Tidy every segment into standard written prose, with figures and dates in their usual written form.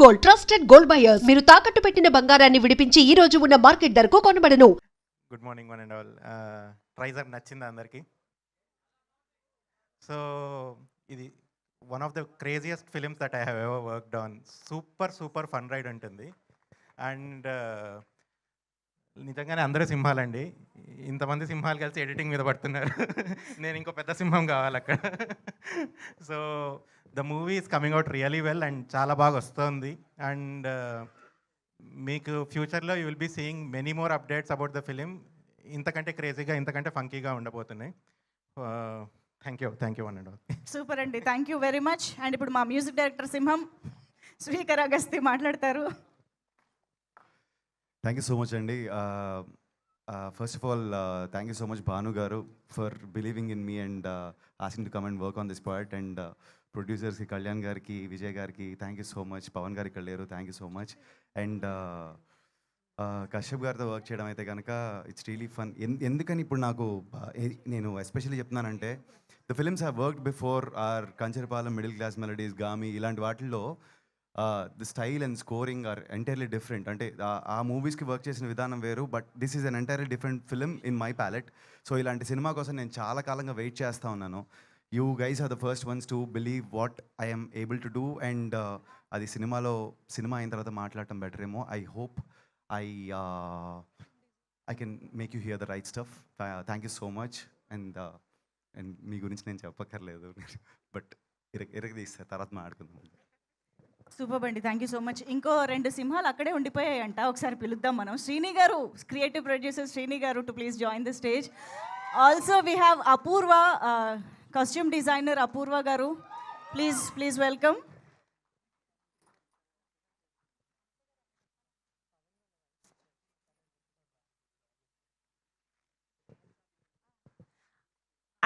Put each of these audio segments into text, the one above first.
Gold trusted gold buyers మీరు తాకట్టు పెట్టిన బంగారాన్ని విడిపించి ఈ రోజు ఉన్న మార్కెట్ ధరకు కొనబడను. Good morning one and all. ట్రైజర్ నచ్చింది అందరికి. సో ఇది one of the craziest films that I have ever worked on. Super fun ride ఉంటుంది. అండ్ నిజంగానే అందరూ సింహాలండి. ఇంతమంది సింహాలు కలిసి ఎడిటింగ్ మీద పడుతున్నారు. నేను ఇంకో పెద్ద సింహం కావాలి అక్కడ. So the movie is coming out really well and చాలా బాగా వస్తుంది. అండ్ మీకు ఫ్యూచర్లో you will be seeing many more updates about the film. ఇంతకంటే క్రేజీగా ఇంతకంటే ఫంకీగా ఉండబోతున్నాయి. Thank you one and all. Super అండి, thank you very much. And ఇప్పుడు మా మ్యూజిక్ డైరెక్టర్ సింహం స్పీకర్ అగస్తి మాట్లాడతారు. థ్యాంక్ యూ సో మచ్ అండి. First of all thank you so much Bhanu garu for believing in me and asking to come and work on this part. And ప్రొడ్యూసర్స్కి కళ్యాణ్ గారికి, విజయ్ గారికి thank you so much. Pavan garu ఇక్కడ లేరు, thank you so much. And Kashyap గారితో work చేయడం అయితే కనుక it's really fun. ఎందుకని ఇప్పుడు నాకు నేను ఎస్పెషల్లీ చెప్తున్నానంటే the films have worked before are Kancharapalem, middle class melodies, Gaami, ఇలాంటి వాటిల్లో the style and scoring are entirely different. అంటే ఆ మూవీస్కి వర్క్ చేసిన విధానం వేరు, but this is an entirely different film in my palette. So ఇలాంటి సినిమా కోసం నేను చాలా కాలంగా వెయిట్ చేస్తూ ఉన్నాను. You guys are the first ones to believe what I'm able to do. And అది సినిమా అయిన తర్వాత మాట్లాడటం బెటర్ ఏమో. I hope I can make you hear the right stuff. Thank you so much. And మీ గురించి నేను చెప్పక్కర్లేదు, బట్ తీస్తారు తర్వాత మాట్లాడుకుందాం. సూపర్ అండి, థ్యాంక్ యూ సో మచ్. ఇంకో 2 సింహాలు అక్కడే ఉండిపోయాయంట, ఒకసారి పిలుద్దాం మనం. శ్రీని గారు, creative producer Srini garu, to please join the stage. Also we have Apoorva, costume designer Apoorva garu. Please welcome.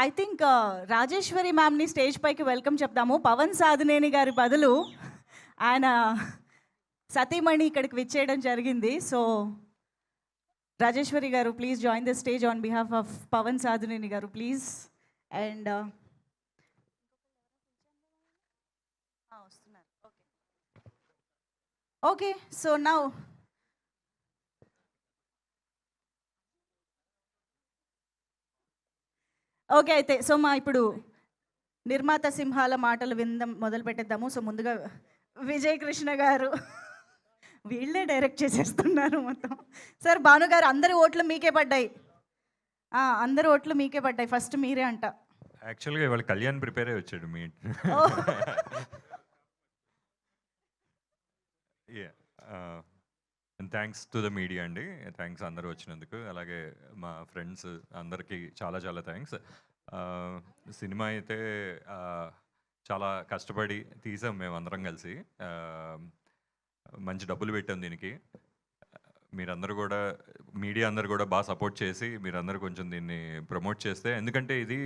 I think Rajeshwari మ్యామ్ని స్టేజ్ పైకి వెల్కమ్ చెప్దాము. పవన్ సాధనేని గారి బదులు ఆయన సతీమణి ఇక్కడికి విచ్చేయడం జరిగింది. So Rajeshwari garu, please join the stage on behalf of Pavan Sadhaneni garu, please. And వస్తున్నారు. ఓకే, సో నౌ ఓకే అయితే సో ఇప్పుడు నిర్మాత సింహాల మాటలు విందాం, మొదలు పెట్టేద్దాము. సో ముందుగా విజయ్ కృష్ణ గారు, వీళ్ళే డైరెక్ట్ చేసేస్తున్నారు మొత్తం. సార్, భాను గారు, అందరి ఓట్లు మీకే పడ్డాయి. అందరి ఓట్లు మీకే పడ్డాయి, ఫస్ట్ మీరే అంట. యాక్చువల్గా ఇవాళ కళ్యాణ్ ప్రిపేర్ అయ్యి వచ్చాడు మీ థ్యాంక్స్ టు ద మీడియా అండి. థ్యాంక్స్ అందరూ వచ్చినందుకు. అలాగే మా ఫ్రెండ్స్ అందరికీ చాలా థ్యాంక్స్. సినిమా అయితే చాలా కష్టపడి తీసాం మేము అందరం కలిసి. మంచి డబ్బులు పెట్టాం దీనికి. మీరందరూ కూడా, మీడియా అందరూ కూడా బాగా సపోర్ట్ చేసి మీరందరూ కొంచెం దీన్ని ప్రమోట్ చేస్తే, ఎందుకంటే ఇది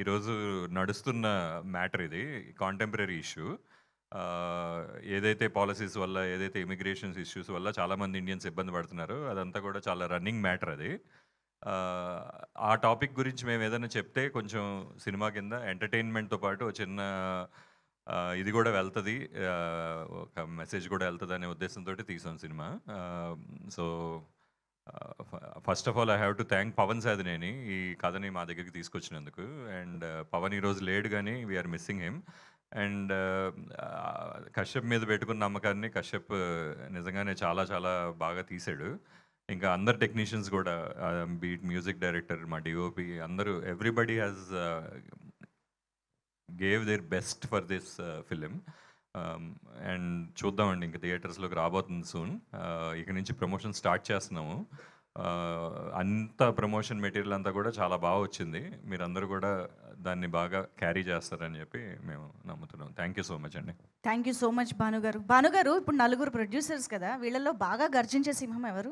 ఈరోజు నడుస్తున్న మ్యాటర్, ఇది కాంటెంపరీ ఇష్యూ. ఏదైతే పాలసీస్ వల్ల, ఏదైతే ఇమిగ్రేషన్స్ ఇష్యూస్ వల్ల చాలామంది ఇండియన్స్ ఇబ్బంది పడుతున్నారు, అదంతా కూడా చాలా రన్నింగ్ మ్యాటర్ అది. ఆ టాపిక్ గురించి మేము ఏదైనా చెప్తే కొంచెం సినిమా కింద ఎంటర్టైన్మెంట్తో పాటు చిన్న ఇది కూడా వెళ్తుంది, ఒక మెసేజ్ కూడా వెళ్తుంది అనే ఉద్దేశంతో తీసాం సినిమా. So first of all I have to thank Pavan Sadhaneni ఈ కథని మా దగ్గరికి తీసుకొచ్చినందుకు. అండ్ పవన్ ఈరోజు లేడు, కానీ we're missing him. And Kashyap మీద పెట్టుకున్న నమ్మకాన్ని కశ్యప్ నిజంగానే చాలా బాగా తీసాడు. ఇంకా అందరు టెక్నీషియన్స్ కూడా, బీట్ మ్యూజిక్ డైరెక్టర్, మా డిఓపి, అందరూ, everybody has gave their best for this film. And చూద్దామండి, ఇంకా థియేటర్స్లోకి రాబోతుంది సూన్. ఇక నుంచి ప్రమోషన్ స్టార్ట్ చేస్తున్నాము. అంత ప్రమోషన్ మెటీరియల్ అంతా కూడా చాలా బాగా వచ్చింది. మీరందరూ కూడా దాన్ని బాగా క్యారీ చేస్తారని చెప్పి మేము నమ్ముతున్నాం. థ్యాంక్ యూ సో మచ్ అండి. Thank you so much Bhanu గారు. ఇప్పుడు 4 ప్రొడ్యూసర్స్ కదా, వీళ్ళలో బాగా గర్జించే సింహం ఎవరు?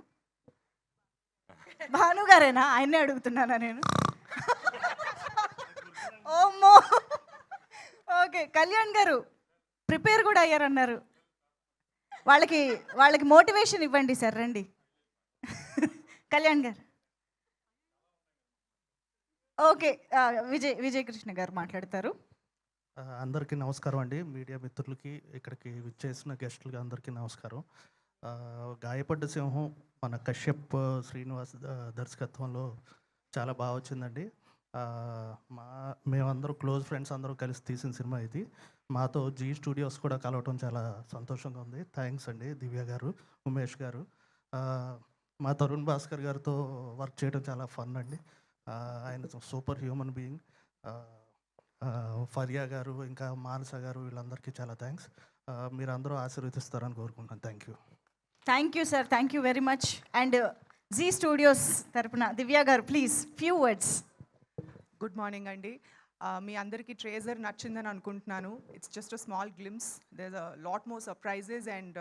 భాను గారేనా? ఆయన్నే అడుగుతున్నానా నేను? ఓమ్మో, ఓకే. కళ్యాణ్ గారు ప్రిపేర్ కూడా అయ్యారన్నారు. వాళ్ళకి మోటివేషన్ ఇవ్వండి సార్, రండి. కళ్యాణ్ గారు. ఓకే, విజయ్ కృష్ణ గారు మాట్లాడతారు. అందరికీ నమస్కారం అండి. మీడియా మిత్రులకి, ఇక్కడికి విచ్చేసిన గెస్టులకి అందరికీ నమస్కారం. గాయపడ్డ సింహం మన కశ్యప్ శ్రీనివాస్ దర్శకత్వంలో చాలా బాగా వచ్చిందండి. మా మేమందరం క్లోజ్ ఫ్రెండ్స్ అందరం కలిసి తీసిన సినిమా ఇది. మాతో జీ స్టూడియోస్ కూడా కలవటం చాలా సంతోషంగా ఉంది. థ్యాంక్స్ అండి దివ్య గారు, ఉమేష్ గారు. మా తరుణ్ భాస్కర్ గారితో వర్క్ చేయడం చాలా ఫన్ అండి. ఆయన సూపర్ హ్యూమన్ బీయింగ్. ఫరియా గారు, ఇంకా మానస గారు, వీళ్ళందరికీ చాలా థ్యాంక్స్. మీరు అందరూ ఆశీర్వదిస్తారని కోరుకుంటున్నాను. Thank you sir, thank you very much. And Zee studios తరపున దివ్య గారు please few words. Good morning అండి. మీ అందరికీ ట్రేజర్ నచ్చిందని అనుకుంటున్నాను. It's just a small glimpse. There a lot more surprises and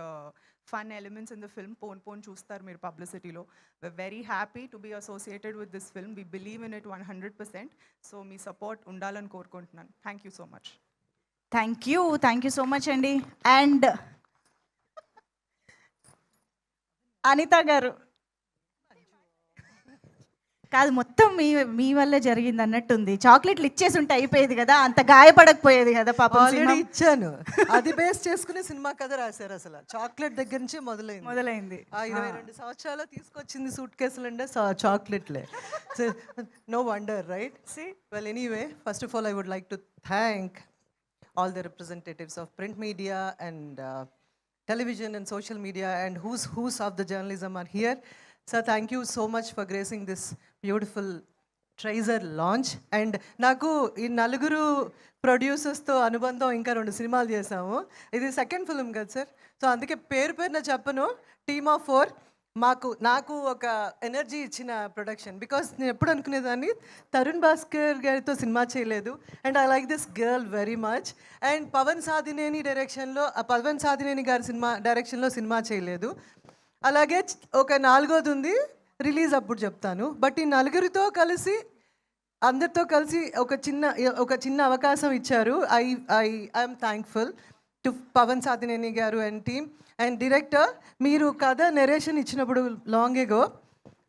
fun elements in the film. పోన్ చూస్తారు మీరు పబ్లిసిటీలో. we're very happy to be associated with this film. We believe in it 100%. So me support ఉండాలని కోరుకుంటున్నాను. Thank you so much. Thank you so much అండి. And Anitha గారు, కాదు మొత్తం మీ వల్లే జరిగింది అన్నట్టుంది. చాక్లెట్లు ఇచ్చేసి ఉంటే అయిపోయేది కదా, అంత గాయపడకపోయేది కదా పాపం. ఆల్రెడీ ఇచ్చాను, అది బేస్ చేసుకుని సినిమా కథ రాశారు. అసలు చాక్లెట్ దగ్గర నుంచి మొదలైంది. 22 సంవత్సరాలు తీసుకొచ్చింది సూట్ కేసులు అంటే చాక్లెట్లే. No wonder, right? See well, anyway, first of all I would like to thank all the representatives of print media and television and social media and who's of the journalism are here. So thank you so much for gracing this beautiful ట్రైజర్ launch. And నాకు ఈ నలుగురు ప్రొడ్యూసర్స్తో అనుబంధం, ఇంకా 2 సినిమాలు చేసాము. ఇది second film కదా sir, so అందుకే పేరున చెప్పను. టీమ్ ఆఫ్ 4 నాకు ఒక ఎనర్జీ ఇచ్చిన ప్రొడక్షన్. బికాస్ నేను ఎప్పుడు అనుకునేదాన్ని తరుణ్ భాస్కర్ గారితో సినిమా చేయలేదు, and I like this girl very much. And Pavan Sadhineni గారి డైరెక్షన్లో సినిమా చేయలేదు. అలాగే ఒక 4వది ఉంది, రిలీజ్ అప్పుడు చెప్తాను. బట్ ఈ నలుగురితో కలిసి, అందరితో కలిసి ఒక చిన్న అవకాశం ఇచ్చారు. I'm thankful to Pavan Sadhineni గారు అండ్ టీమ్. అండ్ డైరెక్టర్, మీరు కథ నెరేషన్ ఇచ్చినప్పుడు లాంగ్ ఎగో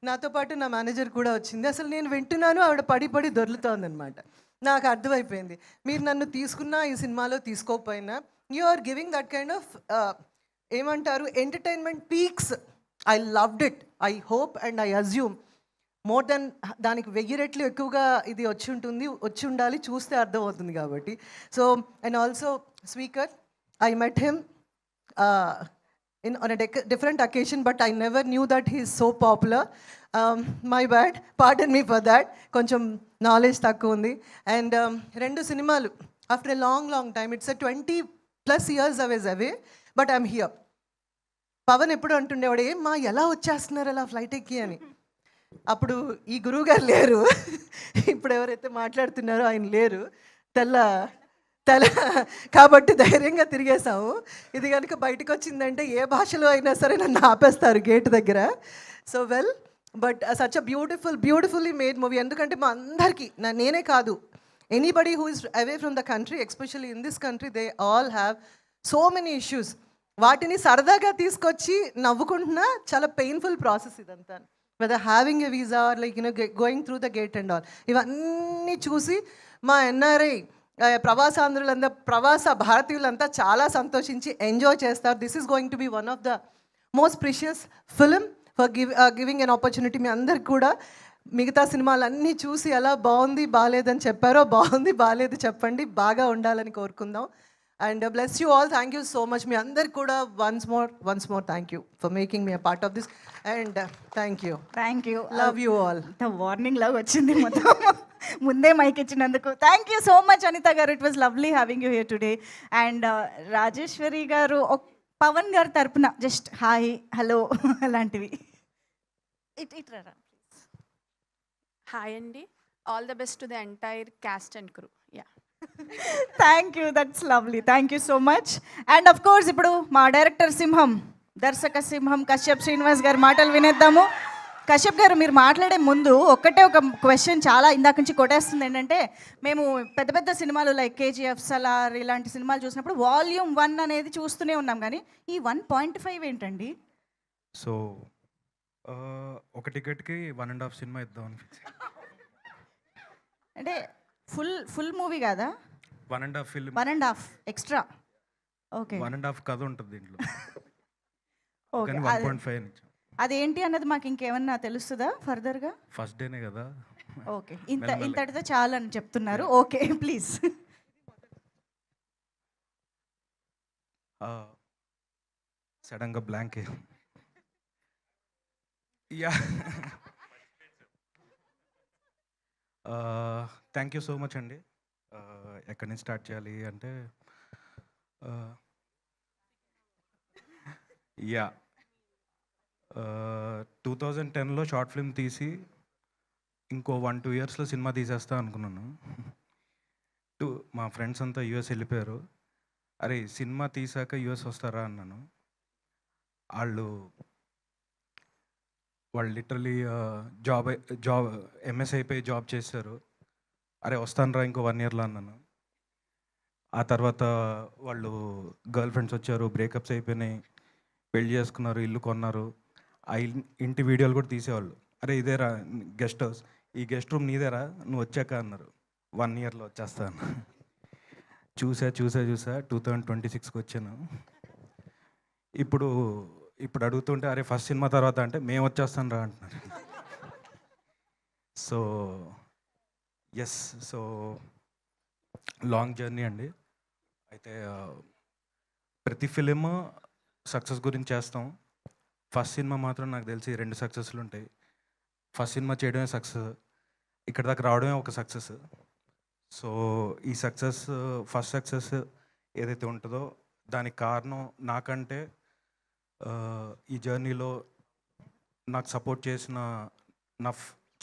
నాతో పాటు నా మేనేజర్ కూడా వచ్చింది. అసలు నేను వింటున్నాను, ఆవిడ పడి దొర్లుతోందనమాట. నాకు అర్థమైపోయింది, మీరు నన్ను తీసుకున్నా ఈ సినిమాలో తీసుకోకపోయినా you are giving that kind of ఏమంటారు, entertainment peaks. I loved it. I hope and I assume more than దానికి 1000 రెట్లు ఎక్కువగా ఇది వచ్చి ఉండాలి, చూస్తే అర్థమవుతుంది కాబట్టి. So and also speaker, I met him on a different occasion, but I never knew that he is so popular. My bad, pardon me for that. కొంచెం నాలెడ్జ్ తక్కువ ఉంది. అండ్ 2 సినిమాలు after a long time, it's 20+ years I was away, but I'm here. Pavan ఎప్పుడు అంటుండేవాడు, ఏమ్మా ఎలా వచ్చేస్తున్నారు అలా ఫ్లైట్ ఎక్కి అని. అప్పుడు ఈ గురువు గారు లేరు, ఇప్పుడు ఎవరైతే మాట్లాడుతున్నారో ఆయన లేరు, తెల్ల కాబట్టి ధైర్యంగా తిరిగేసాము. ఇది కనుక బయటకు వచ్చిందంటే ఏ భాషలో అయినా సరే నన్ను ఆపేస్తారు గేట్ దగ్గర. So well, but such a beautifully made movie. ఎందుకంటే మా అందరికీ, నేనే కాదు, anybody who is away from the country, especially in this country, they all have so many issues. వాటిని సరదాగా తీసుకొచ్చి నవ్వుకుంటున్నా, చాలా పెయిన్ఫుల్ ప్రాసెస్ ఇదంతా. Whether having a visa or like going through the gate and all, ఇవన్నీ చూసి మా NRI ప్రవాస భారతీయులంతా చాలా సంతోషించి ఎంజాయ్ చేస్తారు. This is going to be one of the most precious film for giving an opportunity. మీ అందరికి కూడా మిగతా సినిమాలన్నీ చూసి ఎలా బాగుంది బాగాలేదని చెప్పారో, బాగుంది బాగాలేదు చెప్పండి, బాగా ఉండాలని కోరుకుందాం. And bless you all. Thank you so much. మీ అందరికి కూడా once more thank you for making me a part of this. And thank you, love you all. Warning లాగా వచ్చింది మొత్తం ముందే మైక్ ఇచ్చినందుకు. Thank you so much Anitha garu. It was lovely having you here today. And Rajeshwari garu, Pavan గారి తరపున just hi, hello అలాంటివి. ఇట్రా. Hi అండి, all the best to the entire caste and crew. Yeah, thank you, that's lovely. Thank you so much. And of course ఇప్పుడు మా director సింహం, దర్శక సింహం కశ్యప్ శ్రీనివాస్ గారి మాటలు వినేద్దాము. కశ్యప్ గారు, మీరు మాట్లాడే ముందు ఒక క్వశ్చన్ చాలా ఇందాక నుంచి కొట్టేస్తుంది. ఏంటంటే, మేము పెద్ద సినిమాలు లైక్ కేజీఎఫ్, సలార్ ఇలాంటి సినిమాలు చూసినప్పుడు వాల్యూమ్ 1 అనేది చూస్తూనే ఉన్నాం, కానీ ఈ 1.5 ఏంటండి? సో ఒక టికెట్కి 1.5 సినిమా ఇద్దాం అని ఫిక్స్. అంటే ఫుల్ మూవీ కాదా? 1.5 ఫిల్మ్ 1.5 ఎక్స్ట్రా. ఓకే 1.5 కథ ఉంటుంది దీంట్లో, ఓకే. కానీ 1.5 ఇచ్చాం. అదేంటి అన్నది మాకు ఇంకేమన్నా తెలుస్తుందా ఫర్దర్గా? ఫస్ట్ డేనే కదా. ఓకే, మెల్లమెల్లగా. ఇంతటితో చాలు అని చెప్తున్నారు. Okay please. సడన్గా blank. Yeah, thank you so much అండి. ఎక్కడి నుంచి స్టార్ట్ చేయాలి అంటే, యా 2010లో షార్ట్ ఫిల్మ్ తీసి ఇంకో 1-2 ఇయర్స్లో సినిమా తీసేస్తా అనుకున్నాను. మా ఫ్రెండ్స్ అంతా యూఎస్ వెళ్ళిపోయారు. అరే సినిమా తీసాక యూఎస్ వస్తారా అన్నాను. వాళ్ళు లిటరలీ జాబ్ ఎంఎస్ అయిపోయి జాబ్ చేశారు. అరే వస్తానురా ఇంకో 1 ఇయర్లో అన్నాను. ఆ తర్వాత వాళ్ళు గర్ల్ ఫ్రెండ్స్ వచ్చారు, బ్రేకప్స్ అయిపోయినాయి, పెళ్లి చేసుకున్నారు, ఇల్లు కొన్నారు. ఆ ఇంటి వీడియోలు కూడా తీసేవాళ్ళు. అరే ఇదేరా గెస్ట్ హౌస్, ఈ గెస్ట్ రూమ్ నీదేరా, నువ్వు వచ్చాక అన్నారు. 1 ఇయర్లో వచ్చేస్తాను. చూసా 2026కి వచ్చాను. ఇప్పుడు అడుగుతుంటే అరే ఫస్ట్ సినిమా తర్వాత అంటే మేము వచ్చేస్తాను రా అంటున్నారు. So yes, so long journey అండి. అయితే ప్రతి ఫిలిం సక్సెస్ గురించి చేస్తాం. ఫస్ట్ సినిమా మాత్రం నాకు తెలిసి 2 సక్సెస్లు ఉంటాయి. ఫస్ట్ సినిమా చేయడమే సక్సెస్, ఇక్కడ దాకా రావడమే ఒక సక్సెస్. సో ఈ సక్సెస్, ఫస్ట్ సక్సెస్ ఏదైతే ఉంటుందో దానికి కారణం నాకంటే ఈ జర్నీలో నాకు సపోర్ట్ చేసిన నా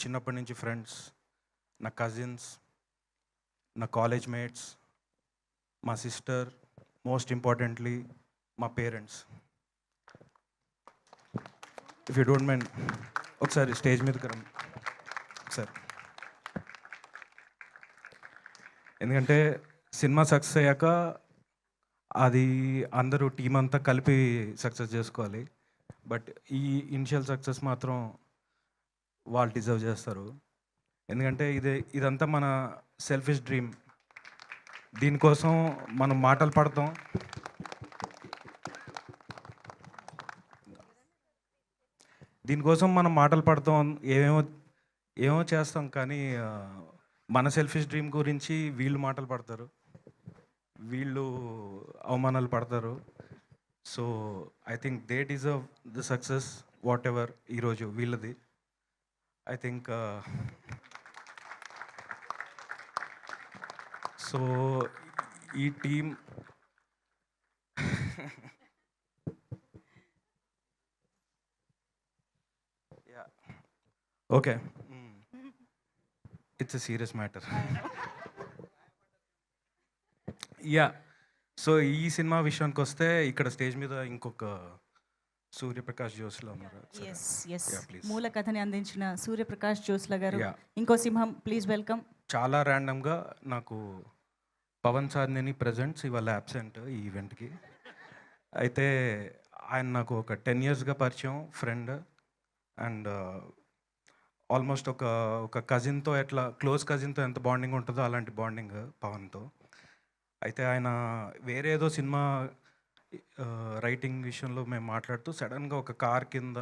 చిన్నప్పటి నుంచి ఫ్రెండ్స్, నా కజిన్స్, నా కాలేజ్ మేట్స్, మా సిస్టర్, మోస్ట్ ఇంపార్టెంట్లీ మా parents. If you don't mind ఒకసారి స్టేజ్ మీదకి రండి ఒకసారి. ఎందుకంటే సినిమా సక్సెస్ అయ్యాక అది అందరూ టీం అంతా కలిపి సక్సెస్ చేసుకోవాలి. బట్ ఈ ఇనిషియల్ సక్సెస్ మాత్రం వాళ్ళు డిజర్వ్ చేస్తారు. ఎందుకంటే ఇదంతా మన సెల్ఫిష్ డ్రీమ్. దీనికోసం మనం మాటలు పడతాం, ఏమేమో చేస్తాం, కానీ మన సెల్ఫిష్ డ్రీమ్ గురించి వీళ్ళు మాటలు పడతారు, వీళ్ళు అవమానాలు పడతారు. So I think they deserve the success whatever ఈరోజు వీళ్ళది. ఐ థింక్ సో ఈ team okay, it's a serious matter. Yeah, so ఈ సినిమా విషయానికి వస్తే ఇక్కడ స్టేజ్ మీద ఇంకొక సూర్యప్రకాష్ జోస్లా ఉన్నారు. Yes yes, Yeah, please. మూల కథని అందించిన సూర్యప్రకాష్ జోస్లా గారు, Yeah. ఇంకో సింహం, ప్లీజ్ వెల్కమ్. చాలా ర్యాండమ్గా నాకు పవన్ సాధ్నేని ప్రజెంట్స్ ఇవాళ అబ్సెంట్ ఈ ఈవెంట్కి. అయితే ఆయన నాకు ఒక 10 yearsగా పరిచయం, ఫ్రెండ్, అండ్ ఆల్మోస్ట్ ఒక కజిన్తో ఎట్లా క్లోజ్ కజిన్తో ఎంత బాండింగ్ ఉంటుందో అలాంటి బాండింగ్ పవన్తో. అయితే ఆయన వేరే ఏదో సినిమా రైటింగ్ విషయంలో మేము మాట్లాడుతూ సడన్గా ఒక కార్ కింద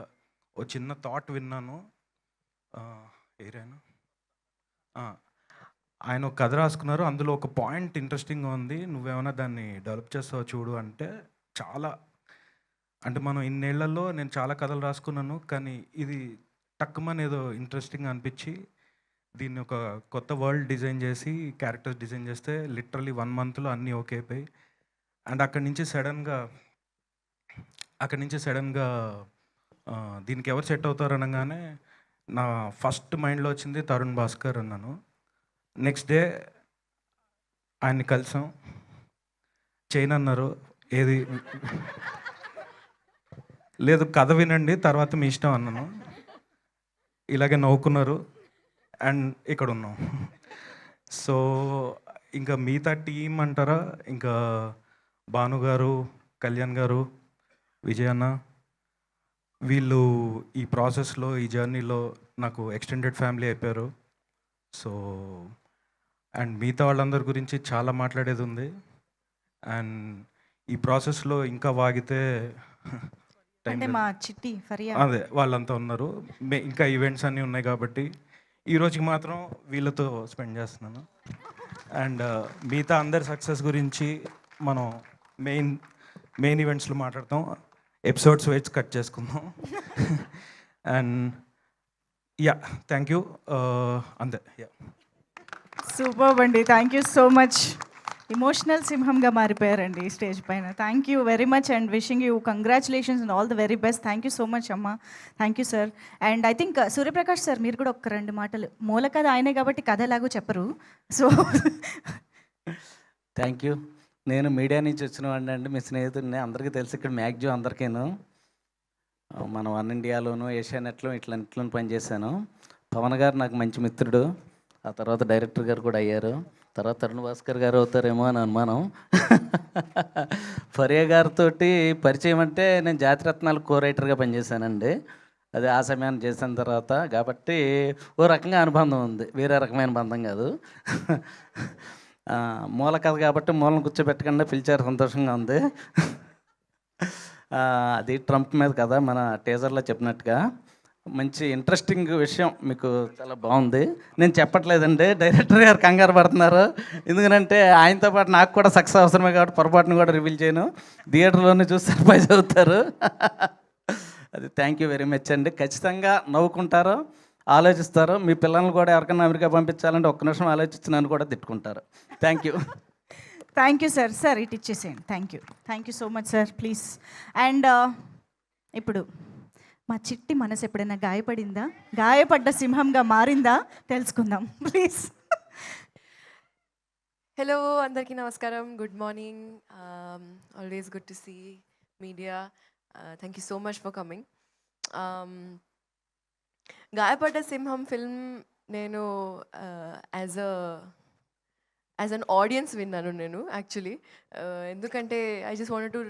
ఓ చిన్న థాట్ విన్నాను. ఏరైనా ఆయన ఒక కథ రాసుకున్నారు, అందులో ఒక పాయింట్ ఇంట్రెస్టింగ్గా ఉంది, నువ్వేమైనా దాన్ని డెవలప్ చేస్తావు చూడు అంటే, చాలా అంటే మనం ఇన్నేళ్లలో నేను చాలా కథలు రాసుకున్నాను, కానీ ఇది టక్కుమని ఏదో ఇంట్రెస్టింగ్ అనిపించి దీన్ని ఒక కొత్త వరల్డ్ డిజైన్ చేసి క్యారెక్టర్స్ డిజైన్ చేస్తే లిటరలీ 1 monthలో అన్నీ ఓకే అయిపోయి, అండ్ అక్కడి నుంచి సడన్గా దీనికి ఎవరు సెట్ అవుతారు అనగానే నా ఫస్ట్ మైండ్లో వచ్చింది తరుణ్ భాస్కర్ అన్నాను. నెక్స్ట్ డే ఆయన్ని కలిసాం, చైన్ అన్నారు, ఏది లేదు కథ వినండి తర్వాత మీ ఇష్టం అన్నాను. ఇలాగే నవ్వుకున్నారు అండ్ ఇక్కడ ఉన్నాం. సో ఇంకా మిగతా టీం అంటారా, ఇంకా భాను గారు, కళ్యాణ్ గారు, విజయ్ అన్న, వీళ్ళు ఈ ప్రాసెస్లో, ఈ జర్నీలో నాకు ఎక్స్టెండెడ్ ఫ్యామిలీ అయిపోయారు. సో అండ్ మిగతా వాళ్ళందరి గురించి చాలా మాట్లాడేది ఉంది. అండ్ ఈ ప్రాసెస్లో ఇంకా వాగితే టైం అంటే మా చిట్టి ఫరియా అదే వాళ్ళంతా ఉన్నారు. ఇంకా ఈవెంట్స్ అన్నీ ఉన్నాయి కాబట్టి ఈ రోజుకి మాత్రం వీళ్ళతో స్పెండ్ చేస్తున్నాను. అండ్ మిగతా అందరి సక్సెస్ గురించి మనం మెయిన్ ఈవెంట్స్లో మాట్లాడతాం. ఎపిసోడ్స్ వైజ్ కట్ చేసుకుందాం. And yeah, thank you. అంతే. యా, సూపర్ అండి. Thank you so much. Emotional సింహంగా మారిపోయారండి ఈ స్టేజ్ పైన. Thank you very much and wishing you congratulations and all the very best. Thank you so much అమ్మ. Thank you sir. And I think Suryaprakash sir మీరు కూడా ఒక 2 మాటలు. మూల కథ ఆయనే కాబట్టి కథ ఎలాగో చెప్పరు. So thank you. నేను మీడియా నుంచి వచ్చిన వాడిని అండి, మీ స్నేహితుడిని. అందరికీ తెలుసు ఇక్కడ మ్యాక్సిమం అందరికీను. మనం వన్ ఇండియాలోను ఏషియానెట్లో ఇట్లా పనిచేశాను. పవన్ గారు నాకు మంచి మిత్రుడు. ఆ తర్వాత డైరెక్టర్ గారు కూడా అయ్యారు. తర్వాత తరుణ్ భాస్కర్ గారు అవుతారేమో అని అనుమానం. ఫరియా గారితో పరిచయం అంటే నేను జాతిరత్నాలు కో రైటర్గా పనిచేశానండి. అది ఆ సమయాన్ని చేసిన తర్వాత కాబట్టి ఓ రకంగా అనుబంధం ఉంది, వేరే రకమైన బంధం కాదు. మూల కథ కాబట్టి మూలను కూర్చోబెట్టకుండా పిలిచారు, సంతోషంగా ఉంది. అది ట్రంప్ మీద కథ, మన టీజర్లో చెప్పినట్టుగా. మంచి ఇంట్రెస్టింగ్ విషయం, మీకు చాలా బాగుంది. నేను చెప్పట్లేదండి, డైరెక్టర్ గారు కంగారు పడుతున్నారు. ఎందుకంటే ఆయనతో పాటు నాకు కూడా సక్సెస్ అవసరమే కాబట్టి పొరపాటును కూడా రివీల్ చేయను. థియేటర్లోనే చూసి సర్ప్రైజ్ అవుతారు. అది థ్యాంక్ యూ వెరీ మచ్ అండి. ఖచ్చితంగా నవ్వుకుంటారు, ఆలోచిస్తారు. మీ పిల్లల్ని కూడా ఎవరికైనా అమెరికా పంపించాలంటే ఒక్క నిమిషం ఆలోచించి నన్ను కూడా తిట్టుకుంటారు. Thank you. Thank you sir. Sir ఇటు ఇచ్చేసేయండి. Thank you so much sir, please. And ఇప్పుడు మా చిట్టి మనసు ఎప్పుడైనా గాయపడిందా, గాయపడ్డ సింహంగా మారిందా తెలుసుకుందాం ప్లీజ్. హలో, అందరికీ నమస్కారం, good morning. Always good to see media. Thank you so much for coming. Gayapadda Simham film నేను యాజ్ అన్ ఆడియన్స్ విన్నాను నేను యాక్చువల్లీ. ఎందుకంటే I just wanted to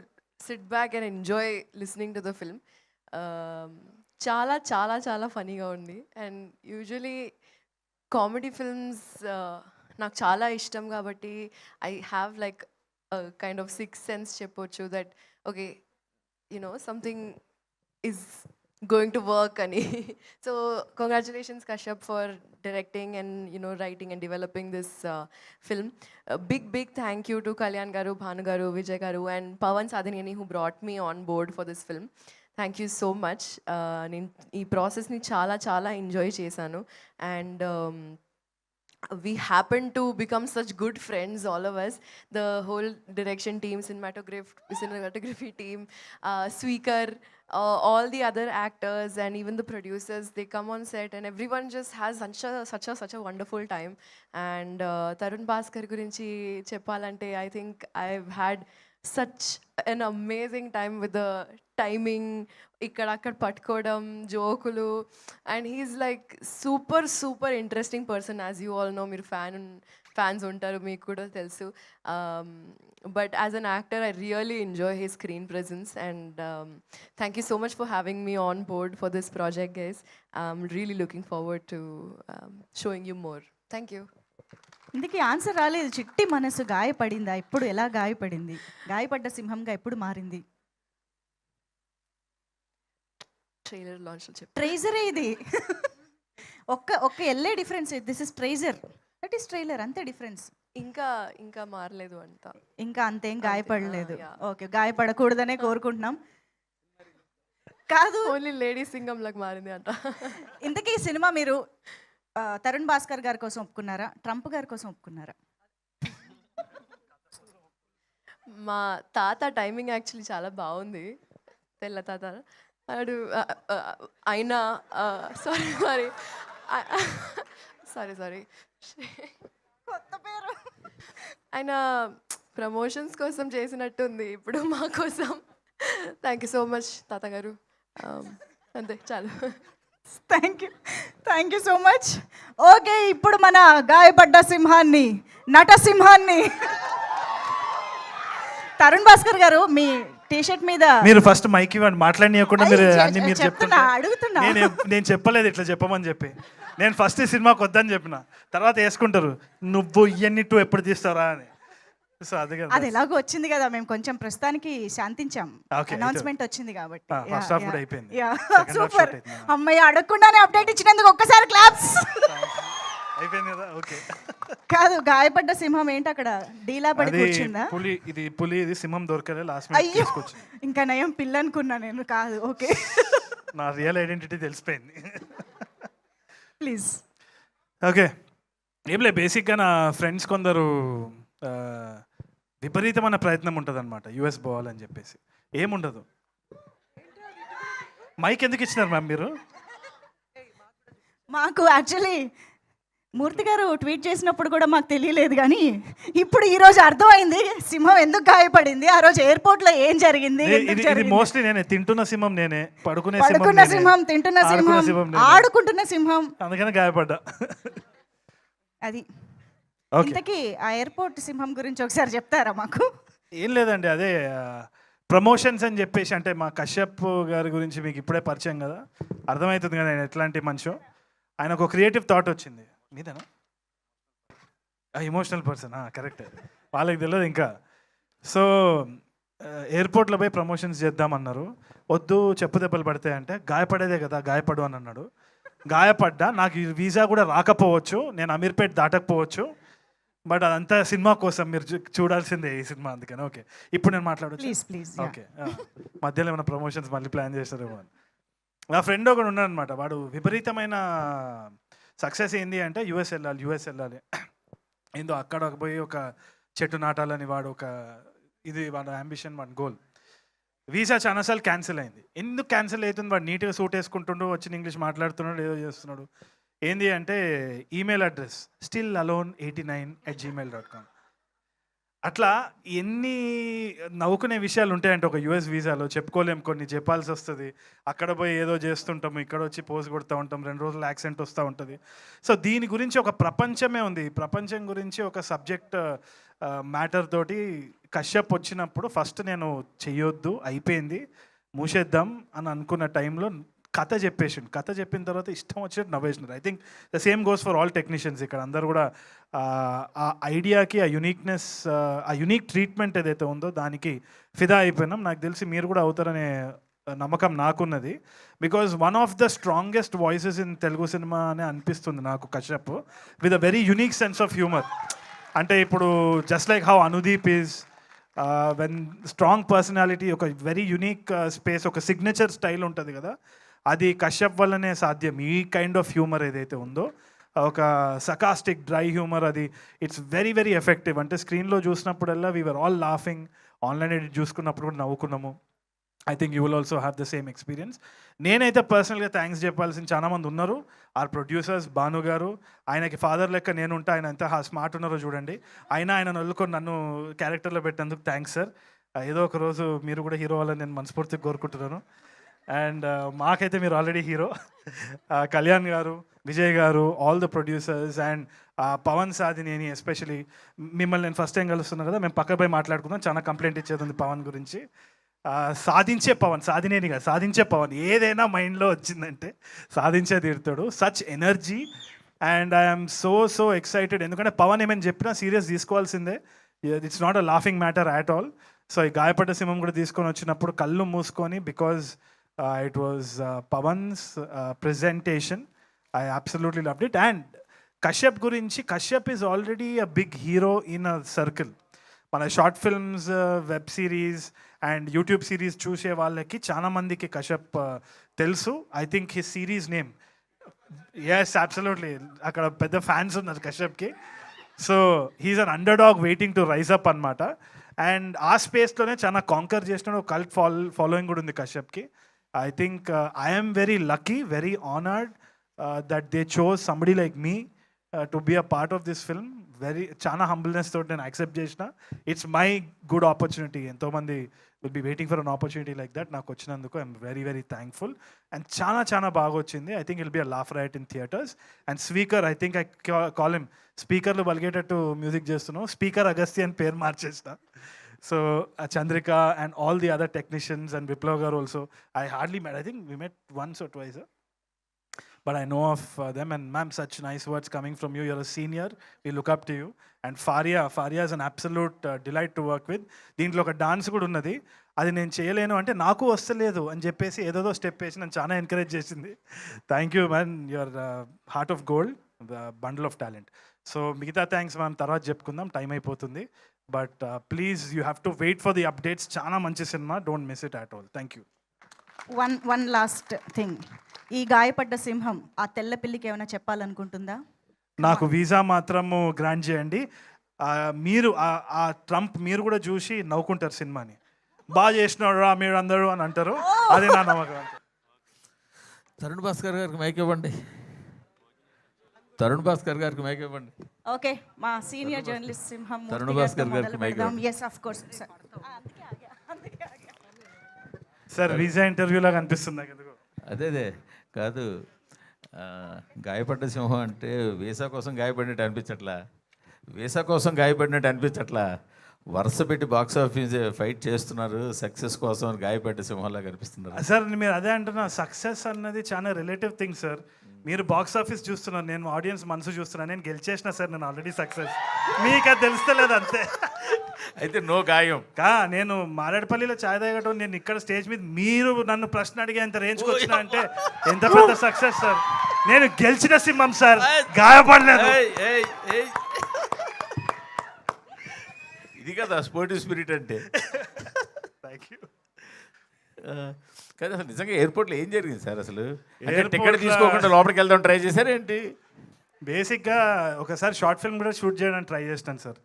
SIT back and enjoy listening to the film. చాలా చాలా చాలా ఫనీగా ఉంది. అండ్ యూజువలీ కామెడీ ఫిల్మ్స్ నాకు చాలా ఇష్టం కాబట్టి I have like kind of six sense చెప్పొచ్చు that okay something is going to work ani. So congratulations Kashyap for directing and writing and developing this film. A big thank you to Kalyan garu, Bhanu garu, Vijay garu and Pawan Sadhanini who brought me on board for this film. Thank you so much. నేను ఈ process ని చాలా enjoy చేశాను. And we happened to become such good friends, all of us, the whole direction team, cinematography team, Sweekar, all the other actors and even the producers. They come on set and everyone just has such a wonderful time. And Tarun Bhaskar gurinchi cheppalante, I think I've had such an amazing time with the timing, ikkada patkodam, jokulu, and he's like super interesting person. As you all know, meer fans untaru, meeku kuda telusu. But as an actor, I really enjoy his screen presence. And thank you so much for having me on board for this project, guys. I'm really looking forward to showing you more. Thank you. ఇందుకే answer రాలేదు. చిట్టి మనసు గాయపడిందా, ఇప్పుడు ఎలా గాయపడింది, గాయపడ్డ సింహంగా ఎప్పుడు మారింది? Trailer launch లో ట్రైజరే ఇది. ఒక్క ఎల్లే డిఫరెన్స్. దిస్ ఇస్ ట్రైజర్, దట్ ఈస్ ట్రైలర్, అంతే డిఫరెన్స్. ఇంకా మారలేదు అంతా, ఇంకా అంతేం గాయపడలేదు. ఓకే, గాయపడకూడదనే కోరుకుంటున్నాం. కాదు, ఓన్లీ లేడీ సింగం లాగా మారింది అంట. ఇంతకీ ఈ సినిమా మీరు తరుణ్ భాస్కర్ గారి కోసం ఒప్పుకున్నారా, ట్రంప్ గారి కోసం ఒప్పుకున్నారా? మా తాత టైమింగ్ యాక్చువల్లీ చాలా బాగుంది, తెల్ల తాత. అడు అయినా సారీ కొత్త పేరు. ఆయన ప్రమోషన్స్ కోసం చేసినట్టుంది ఇప్పుడు మా కోసం. థ్యాంక్ యూ సో మచ్ తాతగారు. అంతే చాలు. Thank you so much. Okay, ఇప్పుడు మన గాయపడ్డ సింహాన్ని, నటసింహాన్ని తరుణ్ భాస్కర్ గారు, మీ టీషర్ట్ మీద మీరు ఫస్ట్ మైక్ ఇవ్వండి, మాట్లాడనీయకుండా మీరు అన్ని మీరు అడుగుతున్నా. నేను చెప్పలేదు ఇట్లా చెప్పమని చెప్పి. నేను ఫస్ట్ ఈ సినిమాకి వద్దని చెప్పిన, తర్వాత వేసుకుంటారు నువ్వు ఇవన్నీ టూ ఎప్పుడు తీస్తారా అని. సో అది కదా, అది ఎలాగో వచ్చింది కదా, మేము కొంచెం ప్రస్తుతానికి శాంతించాం. Okay, అనౌన్స్మెంట్ వచ్చింది కాబట్టి. ఫస్ట్ హాఫ్ కూడా అయిపోయింది. సూపర్. అమ్మాయి అడగకుండానే అప్డేట్ ఇచ్చినందుకు ఒక్కసారి క్లాప్స్. అయిపోయింది కదా, ఓకే. కాదు, గాయపడ్డ సింహం ఏంటి అక్కడ డీలా పడి కూర్చుందా? పులి ఇది సింహం దొరకలే లాస్ట్ అయ్యో, తీసుకొచ్చింది. ఇంకా నయం పిల్ల అనుకున్నా నేను. కాదు, ఓకే. నా రియల్ ఐడెంటిటీ తెలిసిపోయింది. ప్లీజ్. ఓకే, ఏం లేదు, బేసిక్గా నా ఫ్రెండ్స్ కొందరు విపరీతమైన ప్రయత్నం ఉంటుంది అనమాట యూఎస్ పోవాలని చెప్పేసి. ఏముండదు. మైక్ ఎందుకు ఇచ్చినారు మ్యామ్ మీరు? మాకు యాక్చువల్లీ మూర్తి గారు ట్వీట్ చేసినప్పుడు కూడా మాకు తెలియలేదు, కానీ ఇప్పుడు ఈ రోజు అర్థమైంది సింహం ఎందుకు గాయపడింది, ఆ రోజు ఎయిర్పోర్ట్ లో ఏం జరిగింది. ఇది మోస్ట్లీ నేనే తింటున్న సింహం, నేనే పడుకున్న సింహం, తింటున్న సింహం, ఆడుకుంటున్న సింహం, అందుకని గాయపడ్డా. అది. ఇంతకీ ఆ ఎయిర్పోర్ట్ సింహం గురించి ఒకసారి చెప్తారా మాకు? ఏం లేదండి, అదే ప్రమోషన్స్ అని చెప్పేసి, అంటే మా కశ్యప్ గారి గురించి మీకు ఇప్పుడే పరిచయం కదా, అర్థమవుతుంది కదా నేను ఎట్లాంటి మనిషి. ఆయనకు ఒక క్రియేటివ్ థాట్ వచ్చింది. మీదేనా? ఎమోషనల్ పర్సన్, కరెక్ట్, వాళ్ళకి తెలియదు ఇంకా. సో ఎయిర్పోర్ట్లో పోయి ప్రమోషన్స్ చేద్దామన్నారు. వద్దు, చెప్పు దెబ్బలు పడతాయి అంటే, గాయపడేదే కదా, గాయపడు అని అన్నాడు. గాయపడ్డా, నాకు ఈ వీసా కూడా రాకపోవచ్చు, నేను అమీర్పేట్ దాటకపోవచ్చు, బట్ అదంతా సినిమా కోసం, మీరు చూడాల్సిందే ఈ సినిమా, అందుకని. ఓకే, ఇప్పుడు నేను మాట్లాడచ్చు? ప్లీజ్. ఓకే, మధ్యలో ఏమైనా ప్రమోషన్స్ మళ్ళీ ప్లాన్ చేస్తారేమో అని. నా ఫ్రెండ్ ఒకడు ఉన్నాడు అనమాట, వాడు విపరీతమైన సక్సెస్ ఏంది అంటే యూఎస్ వెళ్ళాలి ఏందో అక్కడ పోయి ఒక చెట్టు నాటాలని వాడు వాడు అంబిషన్, వాడి గోల్. వీసా చాలాసార్లు క్యాన్సిల్ అయింది. ఎందుకు క్యాన్సిల్ అవుతుంది? వాడు నీట్గా సూట్ వేసుకుంటుండు, వచ్చిన ఇంగ్లీష్ మాట్లాడుతున్నాడు, ఏదో చేస్తున్నాడు. ఏంది అంటే ఈమెయిల్ అడ్రస్ stillalone89@gmail.com. అట్లా ఎన్ని నవ్వుకునే విషయాలు ఉంటాయంటే ఒక యూఎస్ వీసాలో, చెప్పుకోలేం, కొన్ని చెప్పాల్సి వస్తుంది. అక్కడ పోయి ఏదో చేస్తుంటాము, ఇక్కడ వచ్చి పోజ్ కొడుతూ ఉంటాం, 2 రోజులు యాక్సెంట్ వస్తూ ఉంటుంది. సో దీని గురించి ఒక ప్రపంచమే ఉంది. ఈ ప్రపంచం గురించి ఒక సబ్జెక్ట్ మ్యాటర్ తోటి కశ్యప్ వచ్చినప్పుడు ఫస్ట్ నేను చెయ్యొద్దు, అయిపోయింది, మూసేద్దాం అని అనుకున్న టైంలో కథ చెప్పిన తర్వాత ఇష్టం వచ్చినట్టు నవ్వేసినారు. I think the same goes for all technicians. ఇక్కడ అందరూ కూడా ఆ ఐడియాకి, ఆ యూనిక్నెస్, ఆ యూనిక్ ట్రీట్మెంట్ ఏదైతే ఉందో దానికి ఫిదా అయిపోయినాం. నాకు తెలిసి మీరు కూడా అవుతారనే నమ్మకం నాకున్నది. Because one of the strongest voices in Telugu cinema అని అనిపిస్తుంది నాకు Kashyap, with a very unique sense of humour. అంటే ఇప్పుడు just like how Anudeep is when strong personality, ఒక వెరీ యూనిక్ స్పేస్, ఒక సిగ్నేచర్ స్టైల్ ఉంటుంది కదా, అది కశ్యప్ వల్లనే సాధ్యం. ఈ కైండ్ ఆఫ్ హ్యూమర్ ఏదైతే ఉందో, ఒక సకాస్టిక్ డ్రై హ్యూమర్, అది ఇట్స్ వెరీ వెరీ ఎఫెక్టివ్. అంటే స్క్రీన్లో చూసినప్పుడల్లా we are all laughing, online edit చూసుకున్నప్పుడు కూడా నవ్వుకున్నాము. I think you will also have the same experience. నేనైతే పర్సనల్గా థ్యాంక్స్ చెప్పాల్సిన చాలామంది ఉన్నారు. ఆర్ ప్రొడ్యూసర్స్, భాను గారు, ఆయనకి ఫాదర్ లెక్క నేను ఉంటా, ఆయన ఎంత స్మార్ట్ ఉన్నారో చూడండి. ఆయన వదులుకొని నన్ను క్యారెక్టర్లో పెట్టినందుకు థ్యాంక్స్ సార్. ఏదో ఒక రోజు మీరు కూడా హీరో అవ్వాలని నేను మనస్ఫూర్తిగా కోరుకుంటున్నాను. అండ్ మాకైతే మీరు ఆల్రెడీ హీరో. కళ్యాణ్ గారు, విజయ్ గారు, all the producers, and Pavan Sadhineni especially. మిమ్మల్ని నేను ఫస్ట్ టైం కలుస్తున్నాను కదా, మేము పక్క పోయి మాట్లాడుకుందాం, చాలా కంప్లైంట్ ఇచ్చేది ఉంది పవన్ గురించి. సాధించే పవన్, సాధినేని కాదు, సాధించే పవన్. ఏదైనా మైండ్లో వచ్చిందంటే సాధించే తీరుతాడు. Such energy, and I'm so excited. ఎందుకంటే పవన్ ఏమైనా చెప్పినా సీరియస్ తీసుకోవాల్సిందే. It's not a laughing matter at all. So ఈ గాయపడ్డ సింహం కూడా తీసుకొని వచ్చినప్పుడు కళ్ళు మూసుకొని, because it was Pawan's presentation. I absolutely loved it. And Kashyap gurinchi, Kashyap is already a big hero in a circle. Mana short films, web series and YouTube series choose vallaki chaana mandiki Kashyap telusu. I think his series name, yes, absolutely, akkada pedda fans unnaru Kashyap ki. So he's an underdog waiting to rise up annamata. And aa space lone chaana conquer chestunadu, cult following kuda undi Kashyap ki. I think I am very lucky, very honored that they chose somebody like me to be a part of this film. Very chana humbleness tho నేను accept చేసిన. It's my good opportunity. ఎంతోమంది will be waiting for an opportunity like that. నాకు వచ్చినందుకు I'm very very thankful. And చాలా బాగా వచ్చింది. I think I'll be a laugh right in theatres. And speaker, I think I call him, స్పీకర్లు బలిగేటట్టు music చేస్తున్నావు, speaker Agastya అని పేరు మార్చేసిన. So Chandrika and all the other technicians and Viplav garu also, I hardly met. I think we met once or twice. but I know of them. And ma'am, such nice words coming from you. You're a senior. We look up to you. And Faria is an absolute delight to work with. దీంట్లో ఒక dance కూడా ఉన్నది. అది నేను చేయలేను అంటే నాకు వస్తలేదు అని చెప్పేసి ఏదో స్టెప్ వేసి నన్ను చాలా ఎంకరేజ్ చేసింది. Thank you man, your heart of gold, bundle of talent. So మిగతా థ్యాంక్స్ మనం తర్వాత చెప్పుకుందాం, టైం అయిపోతుంది. But please you have to wait for the updates. చాలా మంచి సినిమా, don't miss it at all. Thank you. One last thing, ఈ గాయపడ్డ సింహం ఆ తెల్ల పిల్లికి ఏమైనా చెప్పాలనుకుంటుందా? నాకు వీసా మాత్రము గ్రాంట్ చేయండి. మీరు ఆ ట్రంప్ మీరు కూడా చూసి నవ్వుకుంటారు సినిమాని. బాగా చేసినాడు రా మీరు అందరూ అని అంటారు. అదే నా నమ్మకం. తరుణ్ భాస్కర్ గారికి మైక్ ఇవ్వండి. తరుణ్ భాస్కర్ గారికి మైక్ ఇవ్వండి. ఓకే, మా సీనియర్ జర్నలిస్ట్ సింహం తరుణ్ భాస్కర్ గారికి మైక్ ఇవ్వండి. Yes of course sir. Sir visa ఇంటర్వ్యూలా కనిపిస్తుంది నాకు ఎందుకు. అదే కాదు, గాయపడ్డ సింహం అంటే వీసా కోసం గాయపడినట్టు అనిపించట్లా, వీసా కోసం గాయపడినట్టు అనిపించట్లా, వరుస పెట్టి బాక్స్ ఆఫీస్ ఫైట్ చేస్తున్నారు సక్సెస్ కోసం, గాయపడ్డ సింహంలా కనిపిస్తున్నారు. సార్ మీరు అదే అంటున్నా, సక్సెస్ అన్నది చాలా రిలేటివ్ థింగ్ సార్. మీరు బాక్స్ ఆఫీస్ చూస్తున్నారు, నేను ఆడియన్స్ మనసు చూస్తున్నాను. నేను గెలిచేసిన సార్, నేను ఆల్రెడీ సక్సెస్. మీకు అది తెలుస్తలేదు అంతే. అయితే నో గాయం. నేను మారేడుపల్లిలో ఛాయ్ తాగటం, నేను ఇక్కడ స్టేజ్ మీద మీరు నన్ను ప్రశ్న అడిగే అంత రేంజ్కి వచ్చినా అంటే ఎంత పెద్ద సక్సెస్ సార్. నేను గెలిచిన సింహం సార్, గాయపడలేదు. ఇది కదా స్పోర్టివ్ స్పిరిట్ అంటే. Thank you. కానీ అసలు నిజంగా ఎయిర్పోర్ట్లో ఏం జరిగింది సార్ అసలు? టికెట్ తీసుకోకుండా లోపలికి వెళ్దాం ట్రై చేశారు ఏంటి? బేసిక్గా ఒకసారి షార్ట్ ఫిల్మ్ కూడా షూట్ చేయడానికి ట్రై చేస్తాను సార్.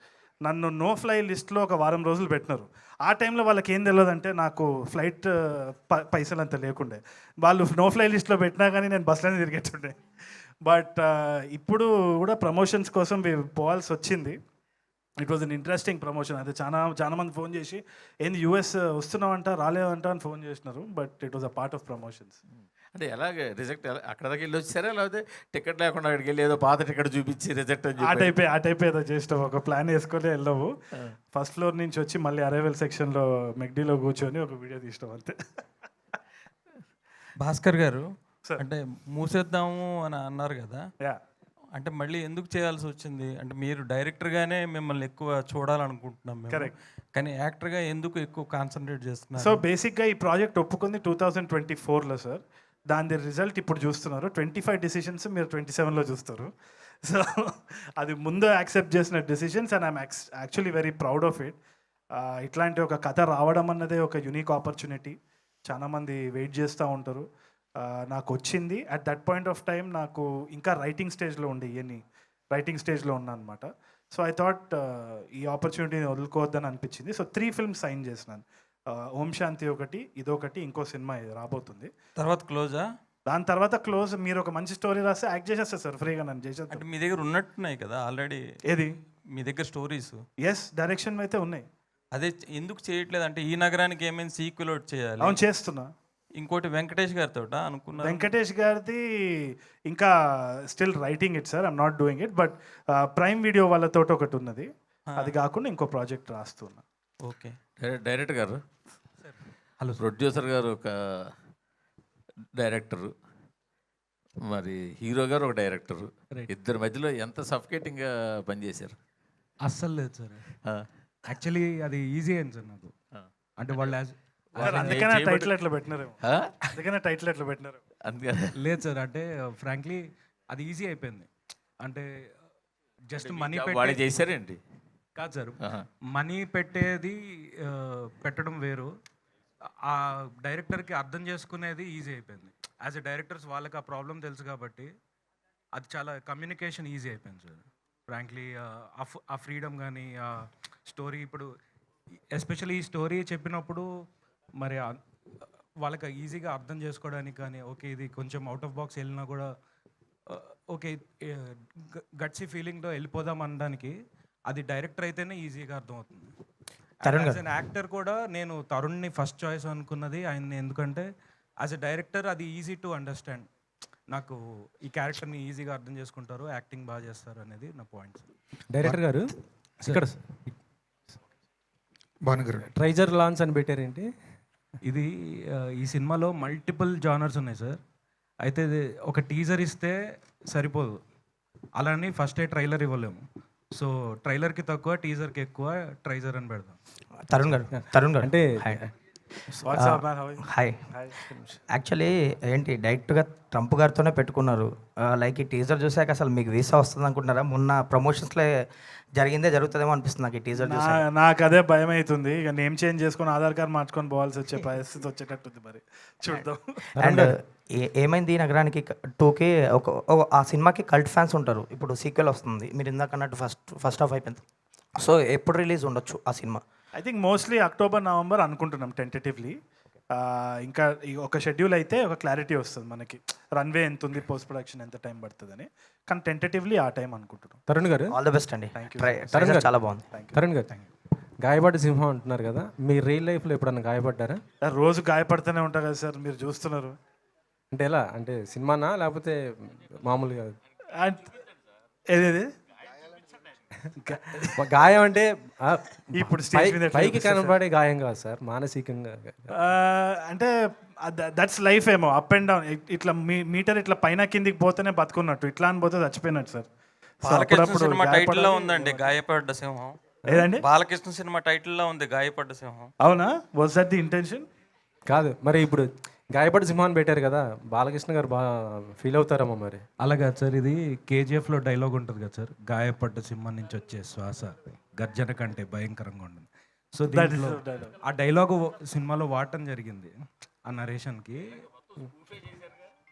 నన్ను నో ఫ్లై లిస్ట్లో ఒక వారం రోజులు పెట్టినారు. ఆ టైంలో వాళ్ళకి ఏం తెలియదంటే నాకు ఫ్లైట్ పైసలు అంత లేకుండే. వాళ్ళు నో ఫ్లై లిస్ట్లో పెట్టినా కానీ నేను బస్సులోనే తిరిగేటుండే. బట్ ఇప్పుడు కూడా ప్రమోషన్స్ కోసం పోవాల్సి వచ్చింది. It was an interesting promotion. అయితే చాలా మంది ఫోన్ చేసి ఏంది యూఎస్ వస్తున్నావంట రాలేవంట అని ఫోన్ చేసినారు. But it was a part of promotions. అంటే ఎలాగ రిజెక్ట్ అక్కడ దాకా వెళ్ళి వచ్చారా, లేకపోతే టికెట్ లేకుండా అక్కడికి వెళ్ళి ఏదో పాత టికెట్ చూపించి రిజెక్ట్ అని ఆ టైప్ ఏదో చేస్తావు, ఒక ప్లాన్ వేసుకొని వెళ్ళవు. ఫస్ట్ ఫ్లోర్ నుంచి వచ్చి మళ్ళీ అరైవల్ సెక్షన్లో మెగ్డీలో కూర్చొని ఒక వీడియో తీసినాం అంతే. భాస్కర్ గారు, అంటే మూసేద్దాము అని అన్నారు కదా, అంటే మళ్ళీ ఎందుకు చేయాల్సి వచ్చింది? అంటే మీరు డైరెక్టర్గానే మిమ్మల్ని ఎక్కువ చూడాలనుకుంటున్నాం మేము, కానీ యాక్టర్గా ఎందుకు ఎక్కువ కాన్సన్ట్రేట్ చేస్తున్నారు? సో బేసిక్గా ఈ ప్రాజెక్ట్ ఒప్పుకుంది 2024లో సార్. దాని రిజల్ట్ ఇప్పుడు చూస్తున్నారు. 25 డిసిషన్స్ మీరు 27లో చూస్తారు. సో అది ముందు యాక్సెప్ట్ చేసిన decisions and I'm actually very proud of it. ఇట్లాంటి ఒక కథ రావడం అన్నదే ఒక యునిక్ ఆపర్చునిటీ. చాలామంది వెయిట్ చేస్తూ ఉంటారు. నాకు వచ్చింది at that point of time. నాకు ఇంకా రైటింగ్ స్టేజ్లో రైటింగ్ స్టేజ్లో ఉన్నా అనమాట. సో ఐ థాట్ ఈ ఆపర్చునిటీని వదులుకోవద్దని అనిపించింది. సో 3 ఫిల్మ్స్ సైన్ చేసినాను. ఓం శాంతి ఒకటి, ఇదొకటి, ఇంకో సినిమా రాబోతుంది. తర్వాత క్లోజా? దాని తర్వాత క్లోజ్. మీరు ఒక మంచి స్టోరీ రాస్తే యాక్ట్ చేసేస్తారు సార్, ఫ్రీగా నన్ను చేసేది. అంటే మీ దగ్గర ఉన్నట్టున్నాయి కదా ఆల్రెడీ. ఏది మీ దగ్గర స్టోరీస్? ఎస్, డైరెక్షన్ అయితే ఉన్నాయి. అదే ఎందుకు చేయట్లేదు అంటే ఈ నగరానికి ఏమైనా సీక్వెల్ చేయాలి? అవును, చేస్తున్నా. ఇంకోటి వెంకటేష్ గారితో అనుకున్నా. వెంకటేష్ గారిది ఇంకా still writing it sir, I'm not doing it. But prime video వాళ్ళతో ఒకటి ఉన్నది, అది కాకుండా ఇంకో ప్రాజెక్ట్ రాస్తున్నా. ఓకే. డైరెక్టర్ గారు, హలో. ప్రొడ్యూసర్ గారు ఒక డైరెక్టరు, మరి హీరో గారు ఒక డైరెక్టరు, ఇద్దరి మధ్యలో ఎంత సఫికేటింగ్గా పనిచేశారు? అస్సలు లేదు సార్. యాక్చువల్లీ అది ఈజీ అయింది సార్ నాకు. అంటే వాళ్ళు అందుకనే టైటిల్ ఎట్లా పెట్టినారు. లేదు సార్, అంటే ఫ్రాంక్లీ అది ఈజీ అయిపోయింది. అంటే జస్ట్ మనీ వాళ్ళు చేశారేంటి? కాదు సార్, మనీ పెట్టడం వేరు, ఆ డైరెక్టర్కి అర్థం చేసుకునేది ఈజీ అయిపోయింది. యాజ్ ఎ డైరెక్టర్స్ వాళ్ళకి ఆ ప్రాబ్లం తెలుసు కాబట్టి అది చాలా కమ్యూనికేషన్ ఈజీ అయిపోయింది సార్. ఫ్రాంక్లీ ఆ ఫ్రీడమ్ కానీ ఆ స్టోరీ, ఇప్పుడు ఎస్పెషల్లీ ఈ స్టోరీ చెప్పినప్పుడు మరి వాళ్ళకి ఈజీగా అర్థం చేసుకోవడానికి కానీ, ఓకే ఇది కొంచెం అవుట్ ఆఫ్ బాక్స్ వెళ్ళినా కూడా ఓకే గట్సీ ఫీలింగ్తో వెళ్ళిపోదాం అనడానికి అది డైరెక్టర్ అయితేనే ఈజీగా అర్థమవుతుంది. యాజ్ అన్ యాక్టర్ కూడా నేను తరుణ్ని ఫస్ట్ చాయిస్ అనుకున్నది ఆయన్ని, ఎందుకంటే యాజ్ ఎ డైరెక్టర్ అది ఈజీ టు అండర్స్టాండ్. నాకు ఈ క్యారెక్టర్ని ఈజీగా అర్థం చేసుకుంటారు, యాక్టింగ్ బాగా చేస్తారు అనేది నా పాయింట్. డైరెక్టర్ గారు, ఇక్కడ భానుగారు ట్రైజర్ లాంచ్ అని పెట్టారేంటి? ఇది ఈ సినిమాలో మల్టిపుల్ జానర్స్ ఉన్నాయి సార్. అయితే ఇది ఒక టీజర్ ఇస్తే సరిపోదు, అలాని ఫస్టే ట్రైలర్ ఇవ్వలేము. సో ట్రైలర్కి తక్కువ, టీజర్కి ఎక్కువ, ట్రైజర్ అని పెడదాం. తరుణ్ గారు అంటే హాయ్. యాక్చువల్లీ ఏంటి డైరెక్ట్గా ట్రంప్ గారితోనే పెట్టుకున్నారు. లైక్ ఈ టీజర్ చూసాక అసలు మీకు వీసా వస్తుంది అనుకుంటున్నారా? మొన్న ప్రమోషన్స్లో జరుగుతుందేమో అనిపిస్తుంది నాకు ఈ టీజర్ చూసి. నాకు అదే భయం అవుతుంది. ఇక నేమ్ చేంజ్ చేసుకొని ఆధార్ కార్డ్ మార్చుకొని పోవాల్సి వచ్చే పరిస్థితి వచ్చేటట్టుంది. మరి చూద్దాం. అండ్ ఏమైంది ఈ నగరానికి 2కి ఆ సినిమాకి కల్ట్ ఫ్యాన్స్ ఉంటారు. ఇప్పుడు సీక్వెల్ వస్తుంది, మీరు ఇందాక అన్నట్టు ఫస్ట్ హాఫ్ అయిపోయింది. సో ఎప్పుడు రిలీజ్ ఉండొచ్చు ఆ cinema? I think mostly October November అనుకుంటున్నాం టెంటేటివ్లీ. ఇంకా ఒక షెడ్యూల్ అయితే ఒక క్లారిటీ వస్తుంది మనకి, రన్వే ఎంత ఉంది, పోస్ట్ ప్రొడక్షన్ ఎంత టైం పడుతుందని. కానీ టెంటేటివ్లీ ఆ టైం అనుకుంటున్నాం. తరుణ్ గారు ఆల్ ద బెస్ట్ అండి. తరుణ్ గారు చాలా బాగుంది. తరుణ్ గారు గాయపడ్డ సింహం అంటున్నారు కదా, మీ రియల్ లైఫ్లో ఎప్పుడన్నా గాయపడ్డారా? రోజు గాయపడుతూనే ఉంటారు కదా సార్, మీరు చూస్తున్నారు. అంటే ఎలా, అంటే సినిమానా లేకపోతే మామూలుగా? ఏదేది గాయం అంటే ఇప్పుడు పైకి కనబడే గాయం కాదు సార్, మానసికంగా. అంటే దట్స్ లైఫ్ ఏమో, అప్ అండ్ డౌన్. ఇట్లా మీటర్ ఇట్లా పైన కిందికి పోతేనే బతుకున్నట్టు, ఇట్లా అని పోతే చచ్చిపోయినట్టు సార్. బాలకృష్ణ సినిమా టైటిల్లో ఉందండి గాయపడ్డ సింహం. ఏదండి? బాలకృష్ణ సినిమా టైటిల్లో ఉంది గాయపడ్డ సింహం. అవునా? Was that the intention? కాదు, మరి ఇప్పుడు గాయపడ్డ సింహాన్ని పెట్టారు కదా, బాలకృష్ణ గారు బాగా ఫీల్ అవుతారమ్మా మరి. అలాగా సార్, ఇది కేజీఎఫ్లో డైలాగ్ ఉంటుంది కదా సార్, గాయపడ్డ సింహం నుంచి వచ్చే శ్వాస గర్జన కంటే భయంకరంగా ఉంటుంది. సో దీంట్లో ఆ డైలాగు సినిమాలో వాడటం జరిగింది ఆ నరేషన్కి.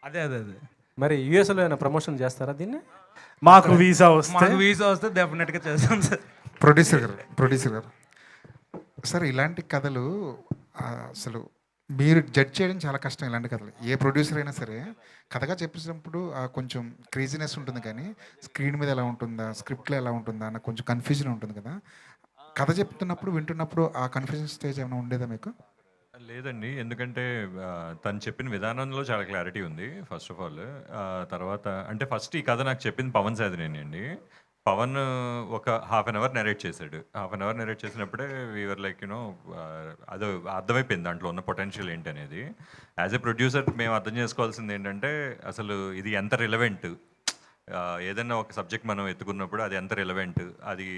అదే అదే అదే మరి యూఎస్లో ఏమైనా ప్రమోషన్ చేస్తారా దీన్ని? మాకు వీసా వస్తే డెఫినెట్గా చేస్తాం సార్. ప్రొడ్యూసర్ గారు సార్, ఇలాంటి కథలు అసలు మీరు జడ్జ్ చేయడం చాలా కష్టం. ఇలాంటి కథలు ఏ ప్రొడ్యూసర్ అయినా సరే కథగా చెప్పేసినప్పుడు కొంచెం క్రేజీనెస్ ఉంటుంది, కానీ స్క్రీన్ మీద ఎలా ఉంటుందా, స్క్రిప్ట్లో ఎలా ఉంటుందా అన్న కొంచెం కన్ఫ్యూజన్ ఉంటుంది కదా. కథ చెప్తున్నప్పుడు వింటున్నప్పుడు ఆ కన్ఫ్యూజన్ స్టేజ్ ఏమైనా ఉండేదా మీకు? లేదండి, ఎందుకంటే తను చెప్పిన విధానంలో చాలా క్లారిటీ ఉంది ఫస్ట్ ఆఫ్ ఆల్. తర్వాత అంటే ఫస్ట్ ఈ కథ నాకు చెప్పింది పవన్ సాధినేని అండి. పవన్ ఒక హాఫ్ అన్ అవర్ నెరేట్ చేశాడు. హాఫ్ అన్ అవర్ నెరేట్ చేసినప్పుడే వీఆర్ లైక్ యూనో అది అర్థమైపోయింది దాంట్లో ఉన్న పొటెన్షియల్ ఏంటి అనేది. యాజ్ ఎ ప్రొడ్యూసర్ మేము అర్థం చేసుకోవాల్సింది ఏంటంటే అసలు ఇది ఎంత రిలవెంట్, ఏదైనా ఒక సబ్జెక్ట్ మనం ఎత్తుకున్నప్పుడు అది ఎంత రిలవెంట్, అది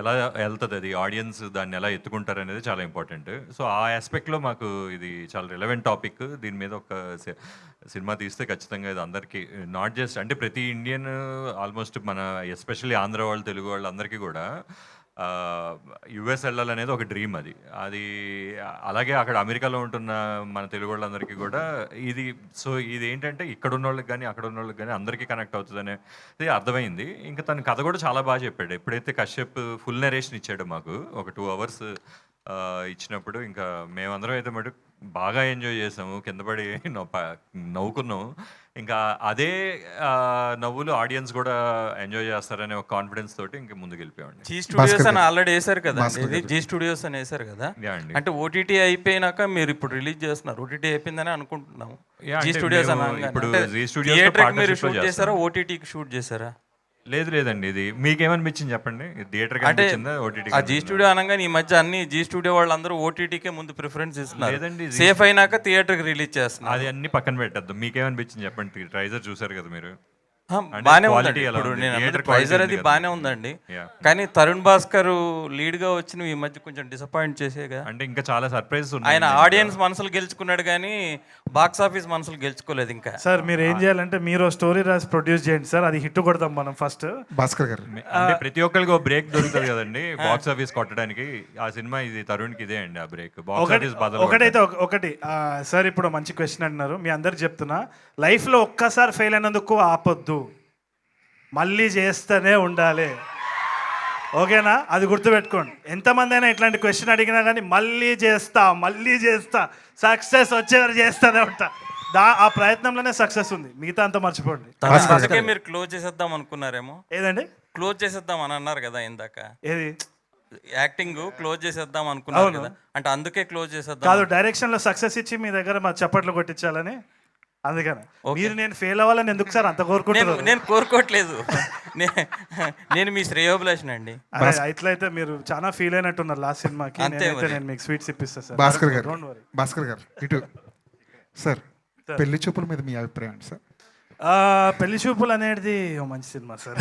ఎలా వెళ్తుంది, అది ఆడియన్స్ దాన్ని ఎలా ఎత్తుకుంటారు అనేది చాలా ఇంపార్టెంట్. సో ఆ ఆస్పెక్ట్లో మాకు ఇది చాలా రిలవెంట్ టాపిక్. దీని మీద ఒక సినిమా తీస్తే ఖచ్చితంగా ఇది అందరికీ, నాట్ జస్ట్ అంటే ప్రతి ఇండియన్, ఆల్మోస్ట్ మన ఎస్పెషల్లీ ఆంధ్ర వాళ్ళు, తెలుగు వాళ్ళు అందరికీ కూడా యుఎస్ వెళ్ళాలనేది ఒక డ్రీమ్. అది అలాగే అక్కడ అమెరికాలో ఉంటున్న మన తెలుగు వాళ్ళందరికీ కూడా ఇది. సో ఇది ఏంటంటే ఇక్కడ ఉన్న వాళ్ళకి కానీ అక్కడ ఉన్న వాళ్ళకి కానీ అందరికీ కనెక్ట్ అవుతుంది అనేది అర్థమైంది. ఇంకా తన కథ కూడా చాలా బాగా చెప్పాడు. ఎప్పుడైతే కశ్యప్ ఫుల్ నరేషన్ ఇచ్చాడు మాకు ఒక 2 hours ఇచ్చినప్పుడు, ఇంకా మేమందరం అయితే మటు బాగా ఎంజాయ్ చేసాము, కింద పడి నవ్వుకున్నాము. ఇంకా అదే నవ్వులు ఆడియన్స్ కూడా ఎంజాయ్ చేస్తారనే ఒక కాన్ఫిడెన్స్ తోటి ఇంకా ముందుకు వెళ్ళిపోయామండి. జీ స్టూడియోస్ అని ఆల్రెడీ వేశారు కదా, ఇది జీ స్టూడియోస్ అని వేశారు కదా. అంటే ఓటీటీ అయిపోయినాక మీరు ఇప్పుడు రిలీజ్ చేస్తున్నారు, ఓటీటీ అయిపోయిందని అనుకుంటున్నాము. జీ స్టూడియోస్ ఇప్పుడు థియేటర్ మీరు షూట్ చేశారా, ఓటీటీకి షూట్ చేశారా? లేదండి, ఇది మీకేమనిపించింది చెప్పండి, థియేటర్ అంటే ఆ జీ స్టూడియో అనగానే ఈ మధ్య అన్ని జీ స్టూడియో వాళ్ళందరూ ఓటీటీకే ముందు ప్రిఫరెన్స్ ఇస్తున్నారు. లేదండి, సేఫ్ అయినాక థియేటర్కి రిలీజ్ చేస్తున్నారు. అది అన్ని పక్కన పెట్టద్దు. మీకేమనిపించింది చెప్పండి, ట్రైజర్ చూసారు కదా మీరు. బాగానే ఉందండి, ఇప్పుడు నేను ట్రైజర్ అది బాగానే ఉందండి. కానీ తరుణ్ భాస్కర్ లీడ్ గా వచ్చి ఈ మధ్య కొంచెం డిసప్పాయింట్ చేసేగా. అంటే ఇంకా చాలా సర్ప్రైజెస్ ఉన్నాయి. ఆయన ఆడియన్స్ మనసులు గెలుచుకున్నాడు కానీ బాక్స్ ఆఫీస్ మనసులు గెలుచుకోలేదు ఇంకా. సార్ మీరు ఏం చేయాలంటే మీరు స్టోరీ రాసి ప్రొడ్యూస్ చేయండి సార్, అది హిట్ కొడతాం మనం ఫస్ట్. భాస్కర్ గారు అంటే ప్రతి ఒక్కరికి ఒక బ్రేక్ దొరుకుతుంది కదండి బాక్స్ ఆఫీస్ కొట్టడానికి. ఆ సినిమా ఇది తరుణ్కి ఇదే అండి ఆ బ్రేక్. ఒకటైతే ఒకటి సార్, ఇప్పుడు మంచి క్వశ్చన్ అంటున్నారు, మీ అందరికి చెప్తున్నా, లైఫ్లో ఒక్కసారి ఫెయిల్ అయినందుకు ఆపొద్దు, మళ్ళీ చేస్తూనే ఉండాలి. ఓకేనా? అది గుర్తుపెట్టుకోండి. ఎంతమంది అయినా ఇట్లాంటి క్వశ్చన్ అడిగినా కానీ మళ్ళీ చేస్తా సక్సెస్ వచ్చేవారు చేస్తూనే ఉంటా. ఆ ప్రయత్నంలోనే సక్సెస్ ఉంది, మిగతా అంతా మర్చిపోండి. అందుకే మీరు క్లోజ్ చేసేద్దాం అనుకున్నారేమో. ఏదండి? క్లోజ్ చేసేద్దాం అని అన్నారు కదా ఇందాక, ఏది యాక్టింగ్ క్లోజ్ చేసేద్దాం అనుకున్నారు కదా, అంటే అందుకే క్లోజ్ చేసేద్దాం కాదు, డైరెక్షన్లో సక్సెస్ ఇచ్చి మీ దగ్గర మా చప్పట్లు కొట్టించాలని. అందుకని మీరు నేను ఫెయిల్ అవ్వాలని ఎందుకు సార్ అంత కోరుకుంటున్నారు? నేను కోరుకోవట్లేదు, నేను మీ శ్రేయోభిలాష్ అండి. ఇట్లయితే మీరు చాలా ఫీల్ అయినట్టున్నారు లాస్ట్ సినిమాకి. నేను మీకు స్వీట్స్ ఇప్పిస్తా సార్. భాస్కర్ గారు ఇటు సార్ పెళ్లి చూపుల మీద మీ అభిప్రాయం ఏంటి సార్? పెళ్లి చూపులు అనేది ఓ మంచి సినిమా సార్.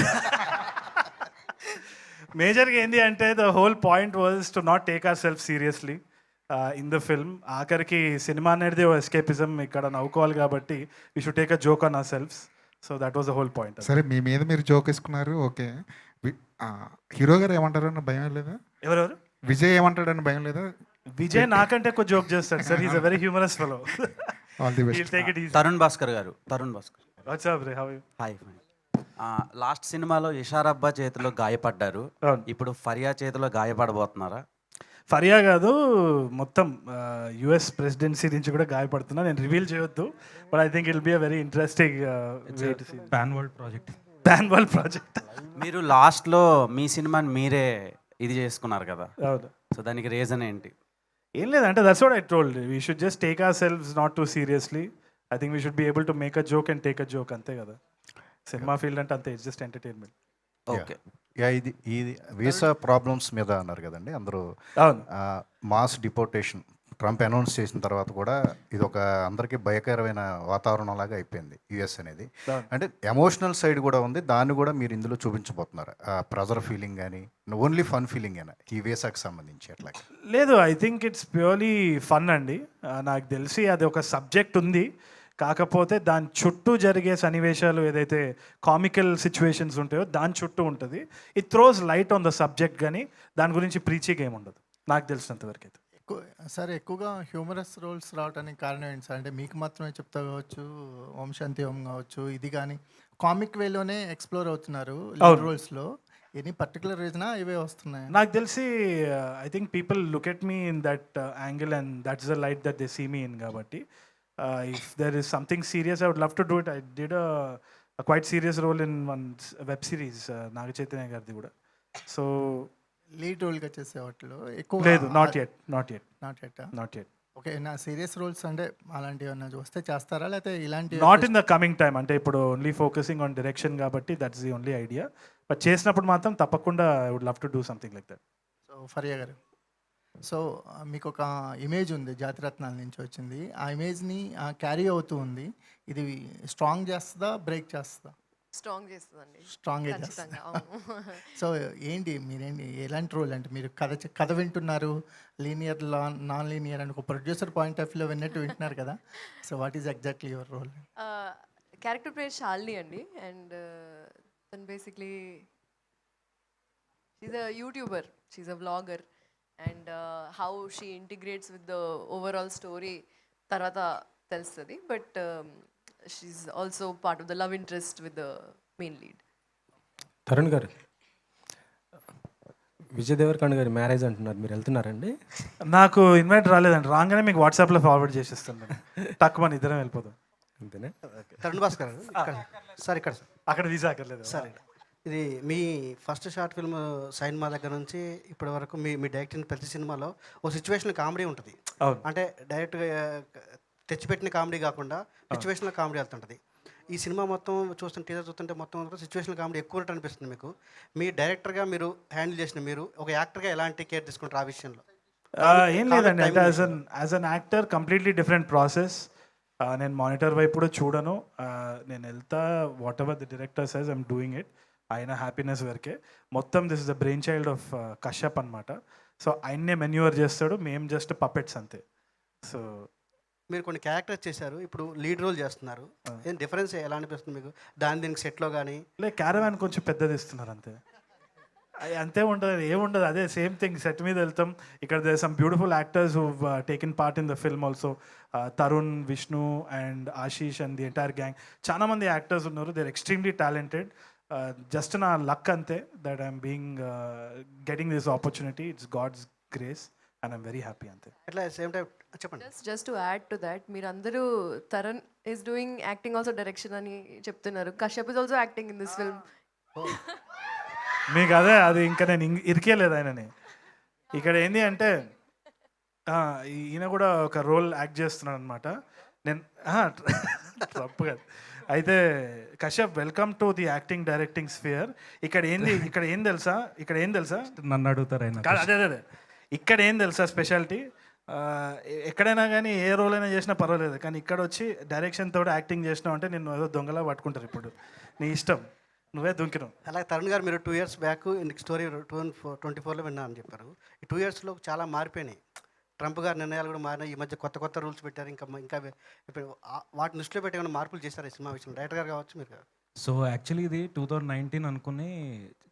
మేజర్గా ఏంటి అంటే the whole point was to not take our self seriously in the film. ఆఖరికి సినిమా అనేది ఓ ఎస్కేపిజం, ఇక్కడ నవ్వుకోవాలి కాబట్టి we should take a joke on our selves. So that was the whole point. సరే, మీ మీద మీరు జోక్ వేసుకున్నారు, ఓకే. హీరో గారు ఏమంటారు అన్న భయం లేదా? ఎవరెవరు? విజయ్ ఏమంటాడని భయం లేదా? విజయ్ నాకంటే ఎక్కువ జోక్ చేస్తాడు sir. Is a very humorous fellow. All the best. Take it easy. Tarun Bhaskar garu. Tarun Bhaskar. What's up రే, how are you? Hi. Last సినిమాలో ఇషారబ్బా చేతిలో గాయపడ్డారు, ఇప్పుడు ఫరియా చేతిలో గాయపడబోతున్నారా? ఫరియా కాదు, మొత్తం యుఎస్ ప్రెసిడెన్సీ నుంచి కూడా గాయపడుతున్నా. నేను రివీల్ చేయొద్దు, but I think it will be a very interesting pan world project. Pan world project. మీరు లాస్ట్లో మీ సినిమాని మీరే ఇది చేసుకున్నారు కదా, అవును. సో దానికి రీజన్ ఏంటి? ఏం లేదంటే that's what I told, we should just take our selves not two seriously. I think we should be able to make a joke and take a joke, అంతే కదా. సినిమా ఫీల్డ్ అంటే అంతే, it's just entertainment. Okay. ఇది visa problems మీద అన్నారు కదండి అందరూ. Mass deportation Trump announce చేసిన తర్వాత కూడా ఇది ఒక అందరికీ భయకరమైన వాతావరణం లాగా అయిపోయింది యుఎస్ అనేది. అంటే ఎమోషనల్ సైడ్ కూడా ఉంది, దాన్ని కూడా మీరు ఇందులో చూపించబోతున్నారు. ప్రెజర్ ఫీలింగ్ కానీ ఓన్లీ ఫన్ ఫీలింగ్ అయినా ఈ వీసాకి సంబంధించి అట్లా? లేదు, I think it's purely fun అండి. నాకు తెలిసి అది ఒక సబ్జెక్ట్ ఉంది, కాకపోతే దాని చుట్టూ జరిగే సన్నివేశాలు ఏదైతే కామికల్ సిచ్యువేషన్స్ ఉంటాయో దాని చుట్టూ ఉంటుంది. It throws light on the subject, కానీ దాని గురించి ప్రీచింగ్ ఏమి ఉండదు నాకు తెలిసినంతవరకు అయితే. సార్, ఎక్కువగా హ్యూమరస్ రోల్స్ రావడానికి కారణం ఏంటి సార్? అంటే మీకు మాత్రమే చెప్తా కావచ్చు, ఓం శాంతి ఓం కావచ్చు, ఇది కానీ కామిక్ వేలోనే ఎక్స్ప్లోర్ అవుతున్నారు లీడ్ రోల్స్లో. ఎనీ పర్టికులర్ రీజనా ఇవే వస్తున్నాయి? నాకు తెలిసి I think people look at me in that angle and that's the light that they see me in. కాబట్టి if there is something serious, I would love to do it. I did a quite serious role in one web series, Naga Chaitanya gardi kuda. So lead రోల్గా చేసే వాటిలో ఎక్కువ లేదు, not yet. ఓకే. నా serious roles అంటే అలాంటివి ఏమన్నా వస్తే చేస్తారా, లేకపోతే ఇలాంటి? Not in the coming time, అంటే ఇప్పుడు ఓన్లీ ఫోకసింగ్ ఆన్ డైరెక్షన్ కాబట్టి that's the only idea. But చేసినప్పుడు మాత్రం తప్పకుండా I would love to do something like that. So Faria garu, so మీకు ఒక ఇమేజ్ ఉంది, జాతిరత్నాల నుంచి వచ్చింది. ఆ ఇమేజ్ని క్యారీ అవుతూ ఉంది. ఇది స్ట్రాంగ్ చేస్తుందా, బ్రేక్ చేస్తుందా? స్ట్రాంగ్ చేస్తుందండి. స్ట్రాంగే చేస్తుంది. సో ఏంటి మీరేంటి ఎలాంటి రోల్? అంటే మీరు కథ వింటున్నారు, లీనియర్ నాన్ లీనియర్ అని ఒక ప్రొడ్యూసర్ పాయింట్ ఆఫ్ వ్యూలో విన్నట్టు వింటున్నారు కదా. So what is exactly your role? Character పేరు శాలిని అండి, అండ్ తను basically she's a YouTuber, she's a vlogger. And how she integrates with the overall story tarvata telustadi, but she's also part of the love interest with the main lead. Tarun గారు, విజయ్ దేవరకొండ గారి marriage అంటున్నారు, మీరు వెళ్తున్నారండి? నాకు invite రాలేదండి, రాగానే మీకు వాట్సాప్లో ఫార్వర్డ్ చేసేస్తాను. తక్కువ మన ఇద్దరం వెళ్ళిపోదాం, అంతేనే. తరుణ్ భాస్కర్ సార్, ఇక్కడ అక్కడ వీసా అక్కర్లేదు సార్. ఇది మీ ఫస్ట్ షార్ట్ ఫిల్మ్ సైన్మా దగ్గర నుంచి ఇప్పటి వరకు మీ డైరెక్టింగ్ ప్రతి సినిమాలో ఓ సిచ్యువేషన్ కామెడీ ఉంటుంది. అంటే డైరెక్ట్గా తెచ్చిపెట్టిన కామెడీ కాకుండా సిచ్యువేషనల్ కామెడీ వెళ్తుంటుంది. ఈ సినిమా మొత్తం చూస్తుంటే, టీజర్ చూస్తుంటే మొత్తం సిచ్యువేషనల్ కామెడీ ఎక్కువ అనిపిస్తుంది మీకు. మీ డైరెక్టర్గా మీరు హ్యాండిల్ చేసిన, మీరు ఒక యాక్టర్గా ఎలాంటి కేర్ తీసుకుంటారు ఆ విషయంలో? ఏం లేదండి, అంటే as an actor completely different process. నేను మానిటర్ వైపు కూడా చూడను, నేను వెళ్తా, what ever the director SEZ I'm doing it. ఆయన హ్యాపీనెస్ వరకే మొత్తం. This is the brain child of Kashyap అనమాట. సో ఆయన్నే మెన్యూవర్ చేస్తాడు, మేము జస్ట్ పపెట్స్ అంతే. సో మీరు కొన్ని క్యారెక్టర్స్ చేశారు, ఇప్పుడు లీడ్ రోల్ చేస్తున్నారు. ఏం డిఫరెన్స్ ఎలా అనిపిస్తుంది మీకు దీనికి సెట్లో కానీ? లైక్ క్యారవాన్ కొంచెం పెద్దది ఇస్తున్నారు అంతే, అంతే ఉంటుంది, ఏముండదు, అదే సేమ్ థింగ్. సెట్ మీద వెళ్తాం, ఇక్కడ there some beautiful actors who taken part in the film also. Tarun, Vishnu and Ashish and the entire gang, చాలా మంది యాక్టర్స్ ఉన్నారు. They are extremely talented. Just నా లక్ అంతే, that I'm getting this opportunity. It's God's grace and I'm very happy అంతే. అట్లా same time చెప్పండి. Just to add to that, మీరు అందరూ Tarun is doing acting also direction అని చెప్తున్నారు. Kashyap is also acting in this film. మీకు అదే, అది ఇంకా నేను ఇరికేయలేదు ఆయనని. ఇక్కడ ఏంటి అంటే ఈయన కూడా ఒక రోల్ యాక్ట్ చేస్తున్నాడు అనమాట. నేను తప్పు కాదు. అయితే Kashyap, welcome to the acting directing sphere. ఇక్కడ ఏం తెలుసా నన్ను అడుగుతారు ఆయన. అదే ఇక్కడ ఏం తెలుసా స్పెషాలిటీ? ఎక్కడైనా కానీ ఏ రోల్ అయినా చేసినా పర్వాలేదు, కానీ ఇక్కడ వచ్చి డైరెక్షన్ తోటి యాక్టింగ్ చేసినావు అంటే నిన్ను ఏదో దొంగలా పట్టుకుంటారు. ఇప్పుడు నీ ఇష్టం, నువ్వే దుంకినావు. అలాగే తరుణ్ గారు, మీరు 2 years బ్యాక్ స్టోరీ 2024లో విన్నా అని చెప్పారు. ఈ 2 yearsలో చాలా మారిపోయినాయి. ట్రంప్ గారి నిర్ణయాలు కూడా మారినాయి. ఈ మధ్య కొత్త రూల్స్ పెట్టారు. ఇంకా ఇప్పుడు వాటిని దృష్టిలో పెట్టి ఏమైనా మార్పులు చేస్తారు ఈ సినిమా విషయంలో? డైరెక్టర్ గారు కావచ్చు, మీరు కావచ్చు. సో యాక్చువల్లీ ఇది 2019 అనుకుని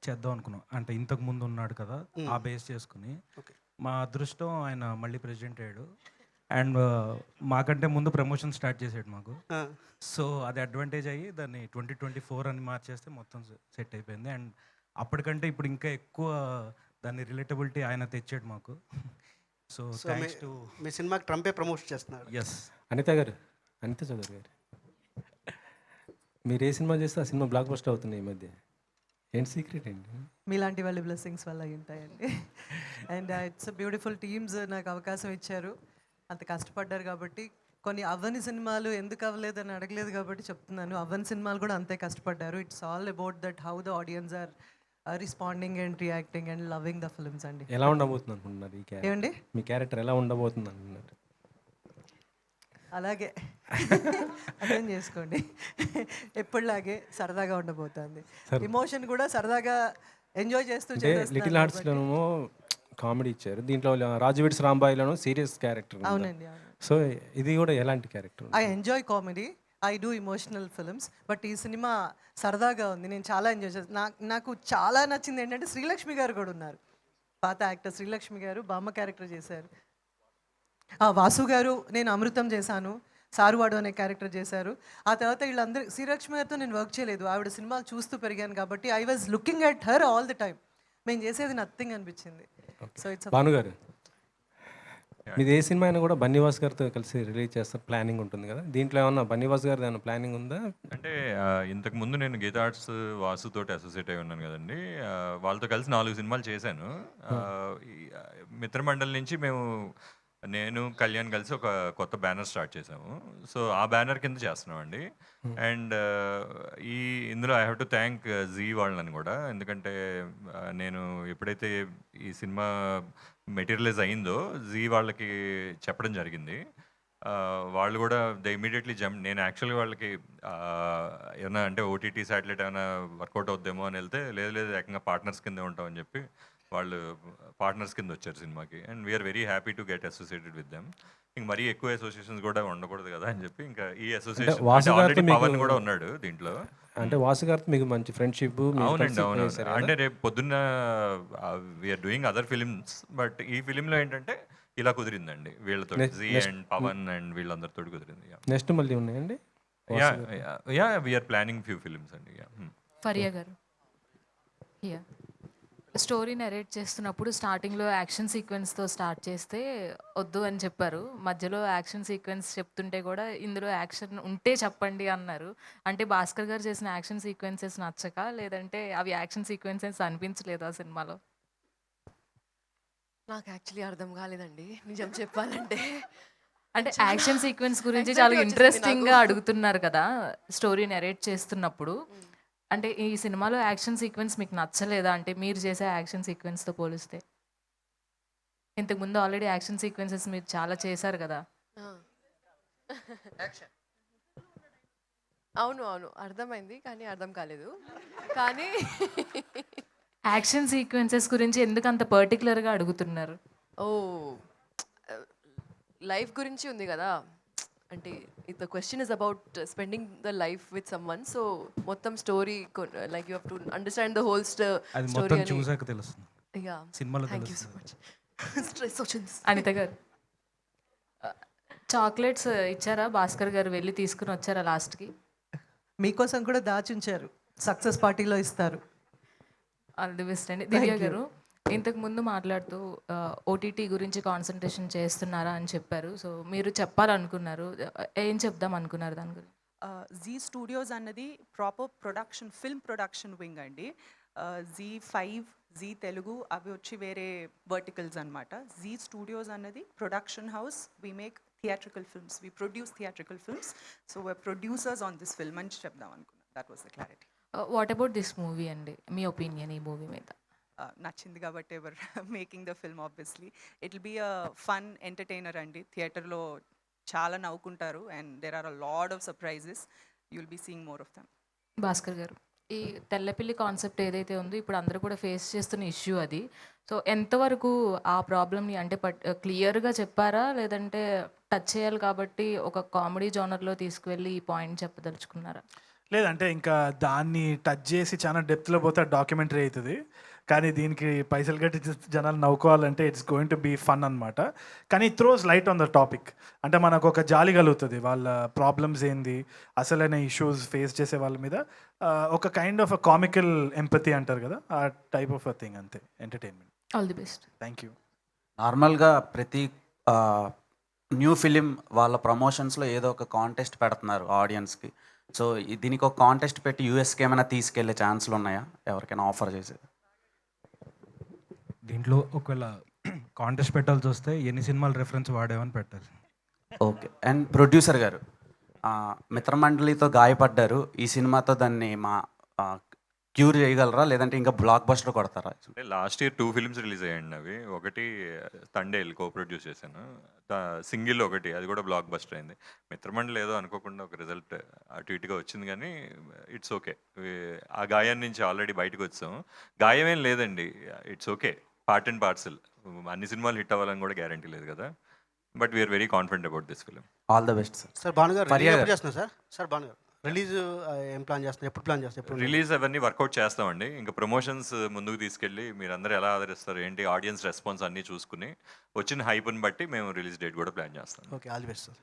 చేద్దాం అనుకున్నాం. అంటే ఇంతకు ముందు ఉన్నాడు కదా, ఆ బేస్ చేసుకుని. మా అదృష్టం ఆయన మళ్ళీ ప్రెసిడెంట్ అయ్యాడు. అండ్ మాకంటే ముందు ప్రమోషన్ స్టార్ట్ చేసాడు మాకు. సో అది అడ్వాంటేజ్ అయ్యి దాన్ని 2024 అని మార్చేస్తే మొత్తం సెట్ అయిపోయింది. అండ్ అప్పటికంటే ఇప్పుడు ఇంకా ఎక్కువ దాన్ని రిలేటబిలిటీ ఆయన తెచ్చాడు మాకు. సో థ్యాంక్స్ టు మీ సినిమాకి ట్రంపే ప్రమోట్ చేస్తున్నారు. ఎస్. అనిత చౌదరి గారు, మీరు ఏ సినిమా చేస్తే ఆ సినిమా బ్లాక్ బస్టర్ అవుతుంది ఈ మధ్య. ఏంటి సీక్రెట్ ఏంటి? మీలాంటి వాళ్ళ బ్లెస్సింగ్స్ వల్ల అయి ఉంటాయండి. అండ్ ఇట్స్ బ్యూటిఫుల్ టీమ్స్ నాకు అవకాశం ఇచ్చారు. అంత కష్టపడ్డారు కాబట్టి. కొన్ని అవ్వని సినిమాలు ఎందుకు అవ్వలేదని అడగలేదు కాబట్టి చెప్తున్నాను. అవ్వని సినిమాలు కూడా అంతే కష్టపడ్డారు. It's all about that how the audience are responding and reacting and loving the films అండి. ఎలా ఉండబోతుంది అనుకుంటున్నారు ఈ క్యారెక్టర్? ఏమండి, మీ క్యారెక్టర్ ఎలా ఉండబోతుంది అనుకుంటున్నారు? అలాగే అర్థం చేసుకోండి. ఎప్పటిలాగే సరదాగా ఉండబోతుంది. ఎమోషన్ కూడా సరదాగా ఎంజాయ్ చేస్తూ లిటిల్ హార్ట్స్లోనేమో కామెడీ ఇచ్చారు, దీంట్లో రాజవీడ్స్ రాంబాయిలోనూ సీరియస్ క్యారెక్టర్. అవునండి. సో ఇది కూడా ఎలాంటి character? I enjoy comedy, I do emotional films. But ఈ సినిమా సరదాగా ఉంది, నేను చాలా ఎంజాయ్ చేస్తాను. నాకు చాలా నచ్చింది ఏంటంటే శ్రీలక్ష్మి గారు కూడా ఉన్నారు. పాత యాక్టర్ శ్రీలక్ష్మి గారు బామ్మ క్యారెక్టర్ చేశారు. వాసు గారు, నేను అమృతం చేశాను, సారువాడు అనే క్యారెక్టర్ చేశారు. ఆ తర్వాత వీళ్ళందరూ, శ్రీలక్ష్మి గారితో నేను వర్క్ చేయలేదు, ఆవిడ సినిమాలు చూస్తూ పెరిగాను కాబట్టి I was looking at her all the time. మేము చేసేది నథింగ్ అనిపించింది. సో ఇట్స్ భానుగారు, మీది ఏ సినిమా అయినా కూడా బన్నీవాస్ గారితో కలిసి రిలీజ్ చేస్తారు ప్లానింగ్ ఉంటుంది కదా, దీంట్లో ఏమన్నా బన్నీవాస్ గారిది ఏమైనా ప్లానింగ్ ఉందా? అంటే ఇంతకు ముందు నేను గీతా ఆర్ట్స్ వాసుతోటి అసోసియేట్ అయి ఉన్నాను కదండి. వాళ్ళతో కలిసి 4 సినిమాలు చేశాను. మిత్రమండలి నుంచి నేను కళ్యాణ్ కలిసి ఒక కొత్త బ్యానర్ స్టార్ట్ చేసాము. సో ఆ బ్యానర్ కింద చేస్తున్నాం అండి. అండ్ ఇందులో I have to thank Zee వాళ్ళని కూడా, ఎందుకంటే నేను ఎప్పుడైతే ఈ సినిమా మెటీరియలైజ్ అయిందో జీ వాళ్ళకి చెప్పడం జరిగింది. వాళ్ళు కూడా దే ఇమీడియట్లీ నేను యాక్చువల్గా వాళ్ళకి ఏమైనా అంటే ఓటీటీ శాటిలైట్ ఏమైనా వర్కౌట్ అవుద్దేమో అని వెళ్తే, లేదు ఏకంగా పార్ట్నర్స్ కింద ఉంటామని చెప్పి వాళ్ళు పార్ట్నర్స్ కింద వచ్చారు సినిమాకి. And we're very happy to get associated with them. ఇంక మరీ ఎక్కువ అసోసియేషన్స్ కూడా ఉండకూడదు కదా అని చెప్పి ఇంకా ఈ అసోసియేషన్ ఆల్రెడీ పవన్ కూడా ఉన్నాడు దీంట్లో. అంటే వాసు గారితో మీకు మంచి ఫ్రెండ్షిప్? అవునండి, అవును. అంటే రేపు పొద్దున్న we're doing other films, but ఈ ఫిలింలో ఏంటంటే ఇలా కుదిరిందండి వీళ్ళతో, జీ అండ్ పవన్ అండ్ వీళ్ళందరితో కుదిరింది. నెక్స్ట్ మళ్ళీ ఉన్నాయండి? వీఆర్ ప్లానింగ్ ఫ్యూ ఫిలిమ్స్ అండి. ఫరియా గారు, స్టోరీ నెరేట్ చేస్తున్నప్పుడు స్టార్టింగ్లో యాక్షన్ సీక్వెన్స్తో స్టార్ట్ చేస్తే వద్దు అని చెప్పారు. మధ్యలో యాక్షన్ సీక్వెన్స్ చెప్తుంటే కూడా ఇందులో యాక్షన్ ఉంటే చెప్పండి అన్నారు. అంటే భాస్కర్ గారు చేసిన యాక్షన్ సీక్వెన్సెస్ నచ్చక, లేదంటే అవి యాక్షన్ సీక్వెన్సెస్ అనిపించలేదు ఆ సినిమాలో? నాకు యాక్చువల్లీ అర్థం కాలేదండి నిజం చెప్పాలంటే. అంటే యాక్షన్ సీక్వెన్స్ గురించి చాలా ఇంట్రెస్టింగ్గా అడుగుతున్నారు కదా స్టోరీ నెరేట్ చేస్తున్నప్పుడు. అంటే ఈ సినిమాలో యాక్షన్ సీక్వెన్స్ మీకు నచ్చలేదా? అంటే మీరు చేసే యాక్షన్ సీక్వెన్స్తో పోలిస్తే. ఇంతకుముందు ఆల్రెడీ యాక్షన్ సీక్వెన్సెస్ మీరు చాలా చేశారు కదా. అవును అర్థమైంది, కానీ అర్థం కాలేదు. కానీ యాక్షన్ సీక్వెన్సెస్ గురించి ఎందుకు అంత పర్టికులర్గా అడుగుతున్నారు? లైఫ్ గురించి ఉంది కదా, అంటే the question is about spending the life with someone. So మొత్తం story like you have to understand the whole story. చూసాక తెలుస్తుంది సినిమాలో. Thank you so much. Stress వచ్చింది. అనిత గారు, చాక్లెట్స్ ఇచ్చారా? భాస్కర్ గారు వెళ్ళి తీసుకుని వచ్చారా లాస్ట్కి? మీకోసం కూడా దాచుంచారు, సక్సెస్ పార్టీలో ఇస్తారు. ఆల్ ది బెస్ట్ అండి. దివ్య గారు, ఇంతకు ముందు మాట్లాడుతూ ఓటీటీ గురించి కాన్సన్ట్రేషన్ చేస్తున్నారా అని చెప్పారు. సో మీరు చెప్పాలనుకున్నారు, ఏం చెప్దాం అనుకున్నారు దాని గురించి? జీ స్టూడియోస్ అన్నది proper production, film production wing అండి. Z5, జీ తెలుగు అవి వచ్చి వేరే వర్టికల్స్ అనమాట. జీ స్టూడియోస్ అన్నది production house. We make theatrical films, we produce theatrical films. So we're producers on this film అని చెప్దాం అనుకున్నాను. That was the clarity. What about this movie అండి, మీ ఒపీనియన్ ఈ మూవీ మీద? నచ్చింది కాబట్టి ever making the film obviously it will be a fun entertainer అండి. థియేటర్లో చాలా నవ్వుకుంటారు and there are a lot of surprises. You will be seeing more of them. Bhaskar garu, ఈ తెల్లపిల్లి కాన్సెప్ట్ ఏదైతే ఉందో ఇప్పుడు అందరూ కూడా ఫేస్ చేస్తున్న ఇష్యూ అది. సో ఎంతవరకు ఆ ప్రాబ్లమ్ని అంటే క్లియర్గా చెప్పారా, లేదంటే టచ్ చేయాలి కాబట్టి ఒక కామెడీ జోనర్లో తీసుకువెళ్ళి ఈ పాయింట్ చెప్పదలుచుకున్నారా? లేదంటే ఇంకా దాన్ని టచ్ చేసి చాలా డెప్త్లో పోతే డాక్యుమెంటరీ అవుతుంది. కానీ దీనికి పైసలు కట్టి జనాలు నవ్వుకోవాలంటే it's going to be fun అనమాట. కానీ throws light on the topic. అంటే మనకు ఒక జాలి కలుగుతుంది వాళ్ళ ప్రాబ్లమ్స్ ఏంది, అసలైన ఇష్యూస్ ఫేస్ చేసే వాళ్ళ మీద ఒక kind of a comical empathy అంటారు కదా, ఆ టైప్ ఆఫ్ అ థింగ్. అంతే, entertainment. All the best. Thank you. నార్మల్గా ప్రతి న్యూ ఫిలిం వాళ్ళ ప్రమోషన్స్లో ఏదో ఒక కాంటెస్ట్ పెడుతున్నారు ఆడియన్స్కి. సో దీనికి ఒక కాంటెస్ట్ పెట్టి యూఎస్కి ఏమైనా తీసుకెళ్లే ఛాన్స్లు ఉన్నాయా, ఎవరికైనా ఆఫర్ చేసేది? దీంట్లో ఒకవేళ కాంటెస్ట్ పెట్టాల్సి వస్తే ఎన్ని సినిమాలు రెఫరెన్స్ వాడేవని పెట్టాలి. ఓకే. అండ్ ప్రొడ్యూసర్ గారు, మిత్రమండలితో గాయపడ్డారు. ఈ సినిమాతో దాన్ని క్యూర్ చేయగలరా, లేదంటే ఇంకా బ్లాక్ బస్టర్ కొడతారా? అంటే లాస్ట్ ఇయర్ 2 ఫిల్మ్స్ రిలీజ్ అయ్యండి. అవి ఒకటి తండేల్ కో ప్రొడ్యూస్ చేశాను, సింగిల్ ఒకటి, అది కూడా బ్లాక్ బస్టర్ అయింది. మిత్రమండలి ఏదో అనుకోకుండా ఒక రిజల్ట్ అటు ఇటుగా వచ్చింది, కానీ ఇట్స్ ఓకే. ఆ గాయం నుంచి ఆల్రెడీ బయటకు వచ్చాం. గాయం ఏం లేదండి, it's okay, part and parcel. అన్ని సినిమాలు హిట్ అవ్వాలని కూడా గ్యారంటీ లేదు కదా, but we're very confident about this film. All the best sir. Sir Bhanu గారు ఎప్పుడు చేస్తున్నారు సార్? సార్ భాను గారు రిలీజ్ ఏం ప్లాన్ చేస్తున్నారు, ఎప్పుడు ప్లాన్ చేస్తారు? రిలీజ్ అవన్నీ వర్కౌట్ చేస్తామండి. ఇంకా ప్రమోషన్స్ ముందుకు తీసుకెళ్ళి మీరు అందరూ ఎలా ఆదరిస్తారు ఏంటి, ఆడియన్స్ రెస్పాన్స్ అన్నీ చూసుకుని వచ్చిన హైప్ని బట్టి మేము రిలీజ్ డేట్ కూడా ప్లాన్ చేస్తాం. Okay, all the best sir.